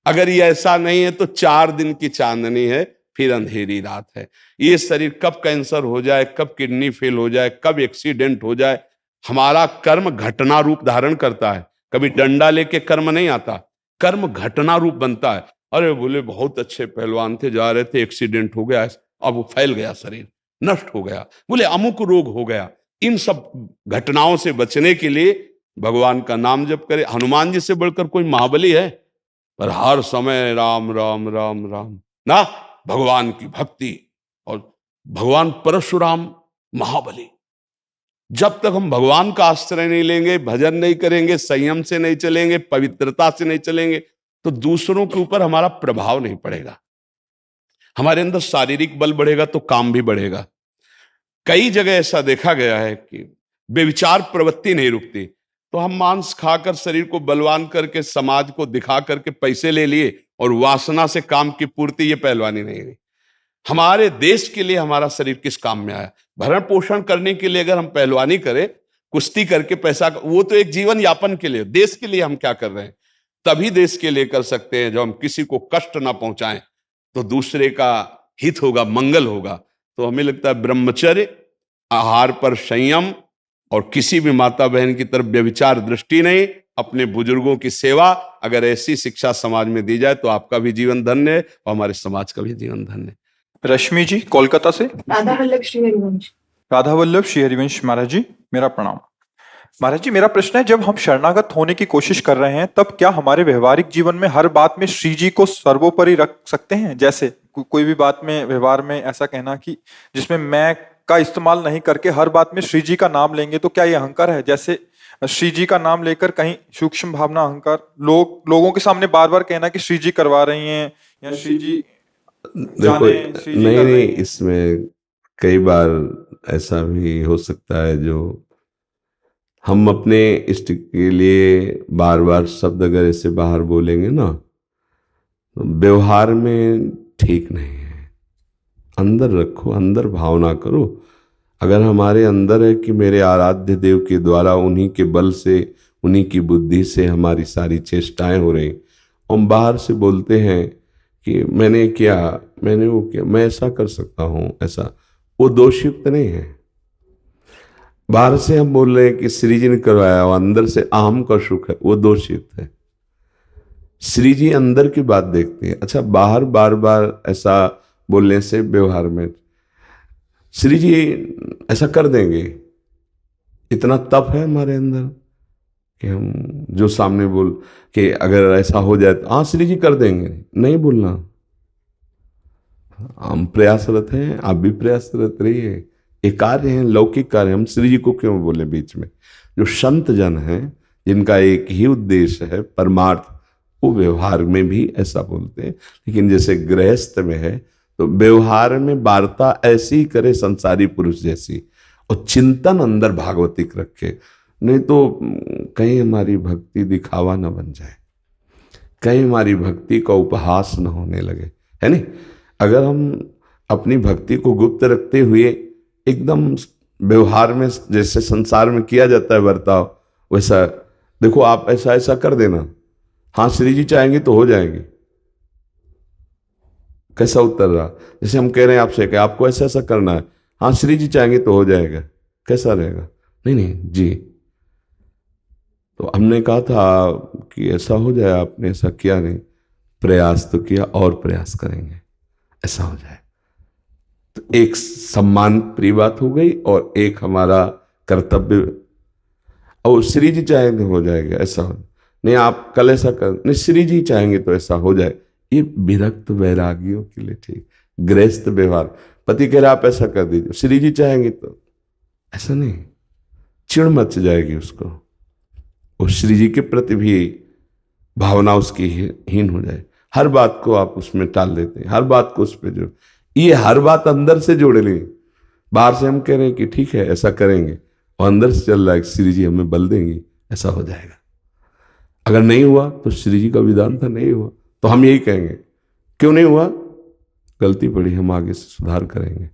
अगर ये ऐसा नहीं है तो 4 दिन की चांदनी है, फिर अंधेरी रात है। ये शरीर कब कैंसर हो जाए, कब किडनी फेल हो जाए, कब एक्सीडेंट हो जाए, हमारा कर्म घटना रूप धारण करता है। कभी डंडा लेके कर्म नहीं आता, कर्म घटना रूप बनता है। अरे बोले बहुत अच्छे पहलवान थे, जा रहे थे, एक्सीडेंट हो गया, अब वो फैल गया, शरीर नष्ट हो गया, बोले अमुक रोग हो गया। इन सब घटनाओं से बचने के लिए भगवान का नाम जप करे। हनुमान जी से बढ़कर कोई महाबली है, पर हर समय राम राम राम राम ना, भगवान की भक्ति। और भगवान परशुराम महाबली, जब तक हम भगवान का आश्रय नहीं लेंगे, भजन नहीं करेंगे, संयम से नहीं चलेंगे, पवित्रता से नहीं चलेंगे, तो दूसरों के ऊपर हमारा प्रभाव नहीं पड़ेगा। हमारे अंदर शारीरिक बल बढ़ेगा तो काम भी बढ़ेगा। कई जगह ऐसा देखा गया है कि बेविचार प्रवृत्ति नहीं रुकती, तो हम मांस खाकर शरीर को बलवान करके समाज को दिखा करके पैसे ले लिए और वासना से काम की पूर्ति, ये पहलवानी नहीं हुई। हमारे देश के लिए हमारा शरीर किस काम में आया? भरण पोषण करने के लिए अगर हम पहलवानी करें, कुश्ती करके पैसा, वो तो एक जीवन यापन के लिए, देश के लिए हम क्या कर रहे हैं? तभी देश के लिए कर सकते हैं जब हम किसी को कष्ट ना पहुंचाएं, तो दूसरे का हित होगा, मंगल होगा। तो हमें लगता है ब्रह्मचर्य, आहार पर संयम और किसी भी माता बहन की तरफ व्यभिचार दृष्टि नहीं, अपने बुजुर्गों की सेवा, अगर ऐसी शिक्षा समाज में दी जाए तो आपका भी जीवन धन्य है और हमारे समाज का भी जीवन धन्य है। रश्मि जी कोलकाता से। राधा वल्लभ श्री हरिवंश। राधा वल्लभ श्री हरिवंश महाराज जी, मेरा प्रणाम। महाराज जी, मेरा प्रश्न है, जब हम शरणागत होने की कोशिश कर रहे हैं तब क्या हमारे व्यवहारिक जीवन में हर बात में श्री जी को सर्वोपरि रख सकते हैं? जैसे कोई भी बात में, व्यवहार में ऐसा कहना कि जिसमें मैं का इस्तेमाल नहीं करके हर बात में श्री जी का नाम लेंगे, तो क्या ये अहंकार है? जैसे श्री जी का नाम लेकर कहीं सूक्ष्म भावना, अहंकार, लोगों के सामने बार बार कहना कि श्री जी करवा रही हैं या श्री जी देखो, नहीं, इसमें कई बार ऐसा भी हो सकता है जो हम अपने इष्ट के लिए बार बार शब्द अगर ऐसे बाहर बोलेंगे ना, तो व्यवहार में ठीक नहीं है। अंदर रखो, अंदर भावना करो। अगर हमारे अंदर है कि मेरे आराध्य देव के द्वारा, उन्हीं के बल से, उन्हीं की बुद्धि से हमारी सारी चेष्टाएं हो रही, हम बाहर से बोलते हैं कि मैंने किया, मैंने वो किया, मैं ऐसा कर सकता हूँ, ऐसा, वो दोषयुक्त नहीं है। बाहर से हम बोल रहे हैं कि श्री जी ने करवाया और अंदर से अहम का सुख है, वो दोषयुक्त है। श्री जी अंदर की बात देखते हैं। अच्छा, बाहर बार बार ऐसा बोलने से व्यवहार में श्री जी ऐसा कर देंगे, इतना तप है हमारे अंदर कि हम जो सामने बोल कि अगर ऐसा हो जाए तो हाँ श्री जी कर देंगे, नहीं बोलना। हम प्रयासरत हैं, आप भी प्रयासरत रहिए। ये कार्य हैं, लौकिक कार्य, हम श्री जी को क्यों बोले बीच में? जो संत जन हैं, जिनका एक ही उद्देश्य है परमार्थ, वो व्यवहार में भी ऐसा बोलते हैं। लेकिन जैसे गृहस्थ में है तो व्यवहार में वार्ता ऐसी करे संसारी पुरुष जैसी, और चिंतन अंदर भागवतिक रखे, नहीं तो कहीं हमारी भक्ति दिखावा न बन जाए, कहीं हमारी भक्ति का उपहास न होने लगे, है नहीं? अगर हम अपनी भक्ति को गुप्त रखते हुए एकदम व्यवहार में जैसे संसार में किया जाता है बर्ताव, वैसा देखो आप ऐसा ऐसा कर देना, हाँ श्री जी चाहेंगे तो हो जाएंगे। कैसा उत्तर रहा? जैसे हम कह रहे हैं आपसे कि आपको ऐसा ऐसा करना है, हाँ श्री जी चाहेंगे तो हो जाएगा, कैसा रहेगा? नहीं नहीं जी, तो हमने कहा था कि ऐसा हो जाए, आपने ऐसा किया नहीं, प्रयास तो किया और प्रयास करेंगे ऐसा हो जाए। तो एक सम्मान प्रिय बात हो गई और एक हमारा कर्तव्य, और श्री जी चाहेंगे हो जाएगा, ऐसा हो नहीं, आप कल ऐसा कर, नहीं श्री जी चाहेंगे तो ऐसा हो जाए। ये विरक्त वैरागियों के लिए ठीक। गृहस्थ व्यवहार, पति कह रहा आप ऐसा कर दीजिए, श्री जी चाहेंगे तो ऐसा नहीं, चिड़ मच जाएगी उसको, और श्री जी के प्रति भी भावना उसकी हीन हो जाए। हर बात को आप उसमें टाल देते हैं, हर बात को उस पर जोड़, ये हर बात अंदर से जोड़ लें। बाहर से हम कह रहे हैं कि ठीक है ऐसा करेंगे, और अंदर से चल रहा है श्री जी हमें बल देंगी, ऐसा हो जाएगा। अगर नहीं हुआ तो श्री जी का विधान था, नहीं हुआ तो हम यही कहेंगे क्यों नहीं हुआ, गलती पड़ी, हम आगे से सुधार करेंगे।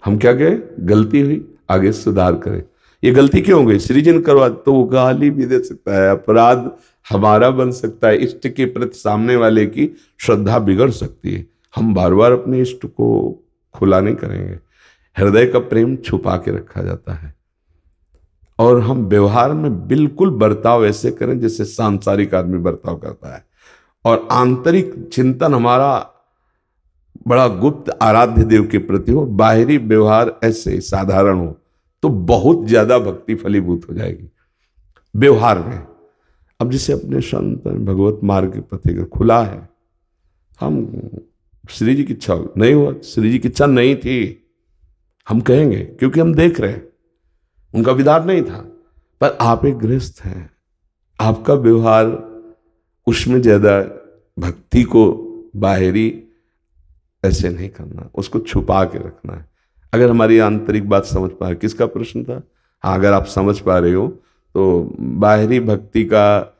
हम क्या कहें, गलती हुई, आगे से सुधार करें। ये गलती क्यों हो गई, श्री जी ने करवा, तो वो गाली भी दे सकता है, अपराध हमारा बन सकता है, इष्ट के प्रति सामने वाले की श्रद्धा बिगड़ सकती है। हम बार बार अपने इष्ट को खुला नहीं करेंगे, हृदय का प्रेम छुपा के रखा जाता है। और हम व्यवहार में बिल्कुल बर्ताव ऐसे करें जैसे सांसारिक आदमी बर्ताव करता है, और आंतरिक चिंतन हमारा बड़ा गुप्त आराध्य देव के प्रति हो, बाहरी व्यवहार ऐसे साधारण हो, तो बहुत ज्यादा भक्ति फलीभूत हो जाएगी व्यवहार में। अब जैसे अपने संत भगवत मार्ग के प्रति अगर खुला है, हम श्री जी की इच्छा नहीं हुआ, श्री जी की इच्छा नहीं थी, हम कहेंगे क्योंकि हम देख रहे हैं उनका विधान नहीं था। पर आप एक गृहस्थ हैं, आपका व्यवहार उसमें ज्यादा भक्ति को बाहरी ऐसे नहीं करना, उसको छुपा के रखना है। अगर हमारी आंतरिक बात समझ पा रहे, किसका प्रश्न था? हाँ, अगर आप समझ पा रहे हो तो बाहरी भक्ति का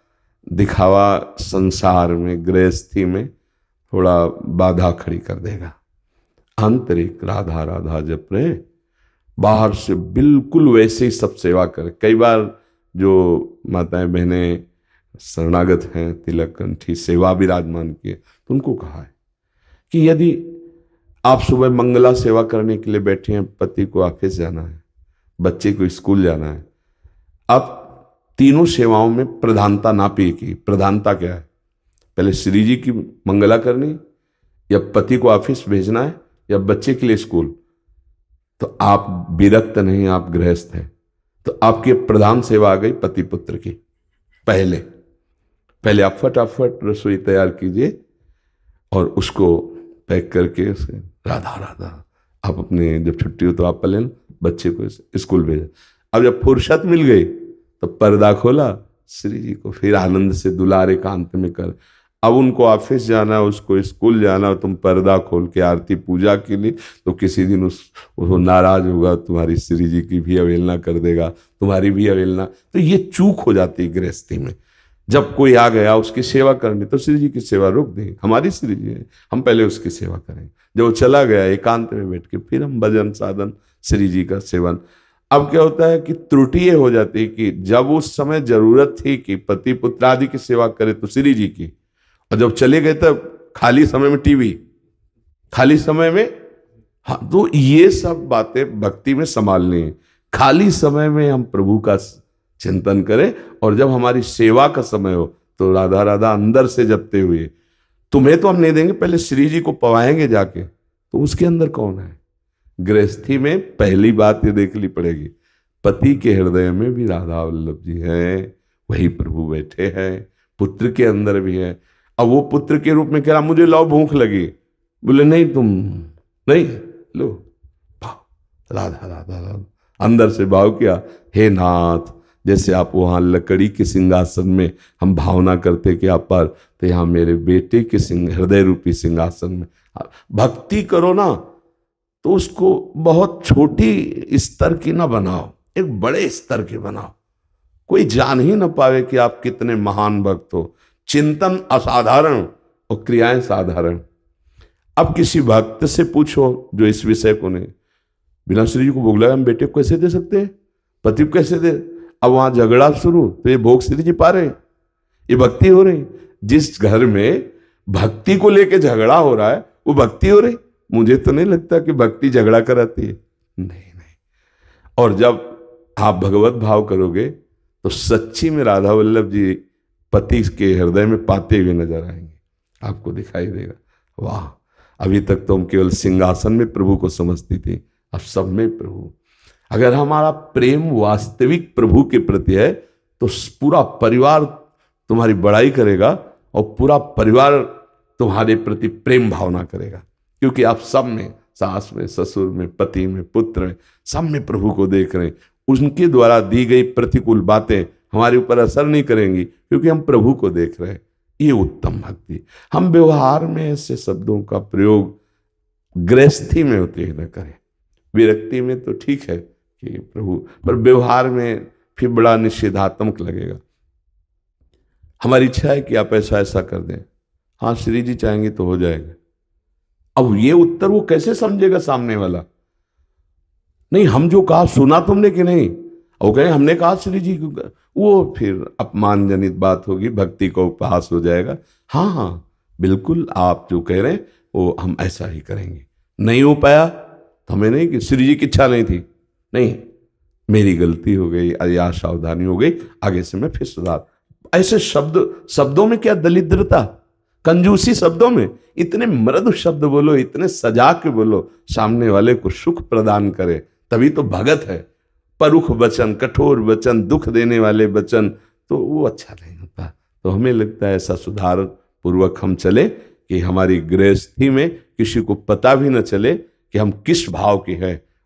दिखावा संसार में, गृहस्थी में थोड़ा बाधा खड़ी कर देगा। आंतरिक राधा राधा जप रहे, बाहर से बिल्कुल वैसे ही सब सेवा करें। कई बार जो माताएं बहनें शरणागत हैं, तिलक कंठी सेवा विराजमान किए, तो उनको कहा है कि यदि आप सुबह मंगला सेवा करने के लिए बैठे हैं, पति को ऑफिस जाना है, बच्चे को स्कूल जाना है, आप तीनों सेवाओं में प्रधानता ना पे की। प्रधानता क्या है? पहले श्री जी की मंगला करनी, या पति को ऑफिस भेजना है, या बच्चे के लिए स्कूल। तो आप विरक्त नहीं, आप गृहस्थ हैं, तो आपकी प्रधान सेवा आ गई पति पुत्र की। पहले आप फटाफट रसोई तैयार कीजिए और उसको पैक करके उसे राधा राधा, आप अपने जब छुट्टी हो तो आप पहले बच्चे को स्कूल भेजा। अब जब फुर्सत मिल गई तो पर्दा खोला, श्री जी को फिर आनंद से दुलारे कांत में कर। अब उनको ऑफिस जाना, उसको स्कूल जाना, तुम पर्दा खोल के आरती पूजा के लिए, तो किसी दिन वो नाराज होगा, तुम्हारी श्री जी की भी अवहेलना कर देगा, तुम्हारी भी अवहेलना। तो ये चूक हो जाती है गृहस्थी में। जब कोई आ गया उसकी सेवा करनी, तो श्री जी की सेवा रोक दें, हमारी श्री जी है, हम पहले उसकी सेवा करें। जब वो चला गया एकांत में बैठ के, फिर हम भजन साधन श्री जी का सेवन। अब क्या होता है कि त्रुटि ये हो जाती है कि जब उस समय जरूरत थी कि पति पुत्र आदि की सेवा करे तो श्री जी की, और जब चले गए तब खाली समय में टीवी, खाली समय में, हाँ, तो ये सब बातें भक्ति में संभालनी है। खाली समय में हम प्रभु का चिंतन करें, और जब हमारी सेवा का समय हो तो राधा राधा अंदर से जपते हुए, तुम्हें तो हम नहीं देंगे, पहले श्री जी को पवाएंगे जाके, तो उसके अंदर कौन है? गृहस्थी में पहली बात ये देखनी पड़ेगी, पति के हृदय में भी राधा वल्लभ जी हैं, वही प्रभु बैठे हैं, पुत्र के अंदर भी है। अब वो पुत्र के रूप में कह रहा मुझे लाओ भूख लगी, बोले नहीं तुम नहीं लो, भाव राधा राधा राधा, अंदर से भाव किया, हे नाथ, जैसे आप वहां लकड़ी के सिंहासन में हम भावना करते कि आप पर, तो यहाँ मेरे बेटे के हृदय रूपी सिंहासन में भक्ति करो ना, तो उसको बहुत छोटी स्तर की ना बनाओ, एक बड़े स्तर की बनाओ। कोई जान ही ना पावे कि आप कितने महान भक्त हो। चिंतन असाधारण और क्रियाएं साधारण। अब किसी भक्त से पूछो जो इस विषय को नहीं, बिना श्री जी को भोग लगाए हम बेटे को कैसे दे सकते हैं, पति को कैसे दे? अब वहां झगड़ा शुरू, तो ये भोग श्री जी पा रहे, ये भक्ति हो रही। जिस घर में भक्ति को लेके झगड़ा हो रहा है वो भक्ति हो रही? मुझे तो नहीं लगता कि भक्ति झगड़ा कराती है, नहीं। और जब आप भगवत भाव करोगे तो सच्ची में राधा वल्लभ जी पति के हृदय में पाते हुए नजर आएंगे, आपको दिखाई देगा। वाह, अभी तक तो हम केवल सिंहासन में प्रभु को समझती थी, अब सब में प्रभु। अगर हमारा प्रेम वास्तविक प्रभु के प्रति है तो पूरा परिवार तुम्हारी बड़ाई करेगा और पूरा परिवार तुम्हारे प्रति प्रेम भावना करेगा, क्योंकि आप सब में, सास में, ससुर में, पति में, पुत्र में, सब में प्रभु को देख रहे हैं। उनके द्वारा दी गई प्रतिकूल बातें हमारे ऊपर असर नहीं करेंगी, क्योंकि हम प्रभु को देख रहे हैं। ये उत्तम भक्ति। हम व्यवहार में ऐसे शब्दों का प्रयोग गृहस्थी में होते ही न करें। विरक्ति में तो ठीक है कि प्रभु, पर व्यवहार में फिर बड़ा निषेधात्मक लगेगा। हमारी इच्छा है कि आप ऐसा ऐसा कर दें, हाँ श्री जी चाहेंगे तो हो जाएगा। अब ये उत्तर वो कैसे समझेगा सामने वाला? नहीं, हम जो कहा सुना तुमने कि नहीं, वो कहे हमने कहा श्री जी को, वो फिर अपमानजनित बात होगी, भक्ति का उपहास हो जाएगा। हाँ बिल्कुल, आप जो कह रहे हैं वो हम ऐसा ही करेंगे। नहीं हो पाया तो हमें नहीं कि श्री जी की इच्छा नहीं थी, नहीं मेरी गलती हो गई, या सावधानी हो गई, आगे से मैं फिर सुधार। ऐसे शब्दों में क्या दलिद्रता, कंजूसी शब्दों में। इतने मृदु शब्द बोलो, इतने सजा के बोलो, सामने वाले को सुख प्रदान करे, तभी तो भगत है। परुख वचन, कठोर वचन, दुख देने वाले वचन, तो वो अच्छा नहीं होता। तो हमें लगता है ऐसा सुधार पूर्वक हम चले कि हमारी गृहस्थी में किसी को पता भी न चले कि हम किस भाव के हैं,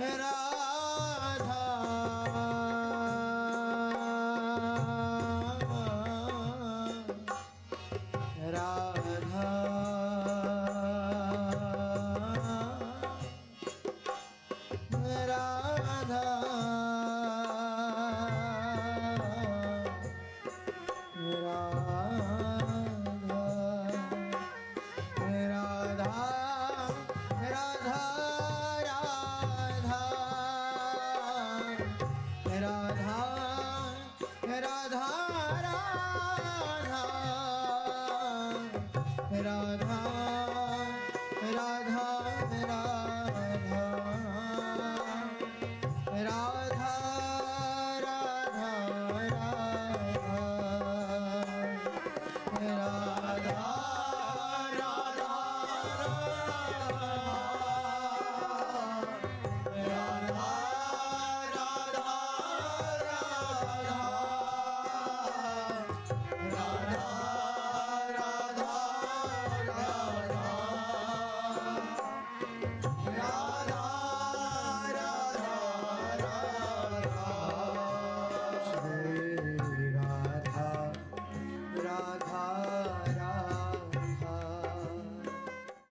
राधा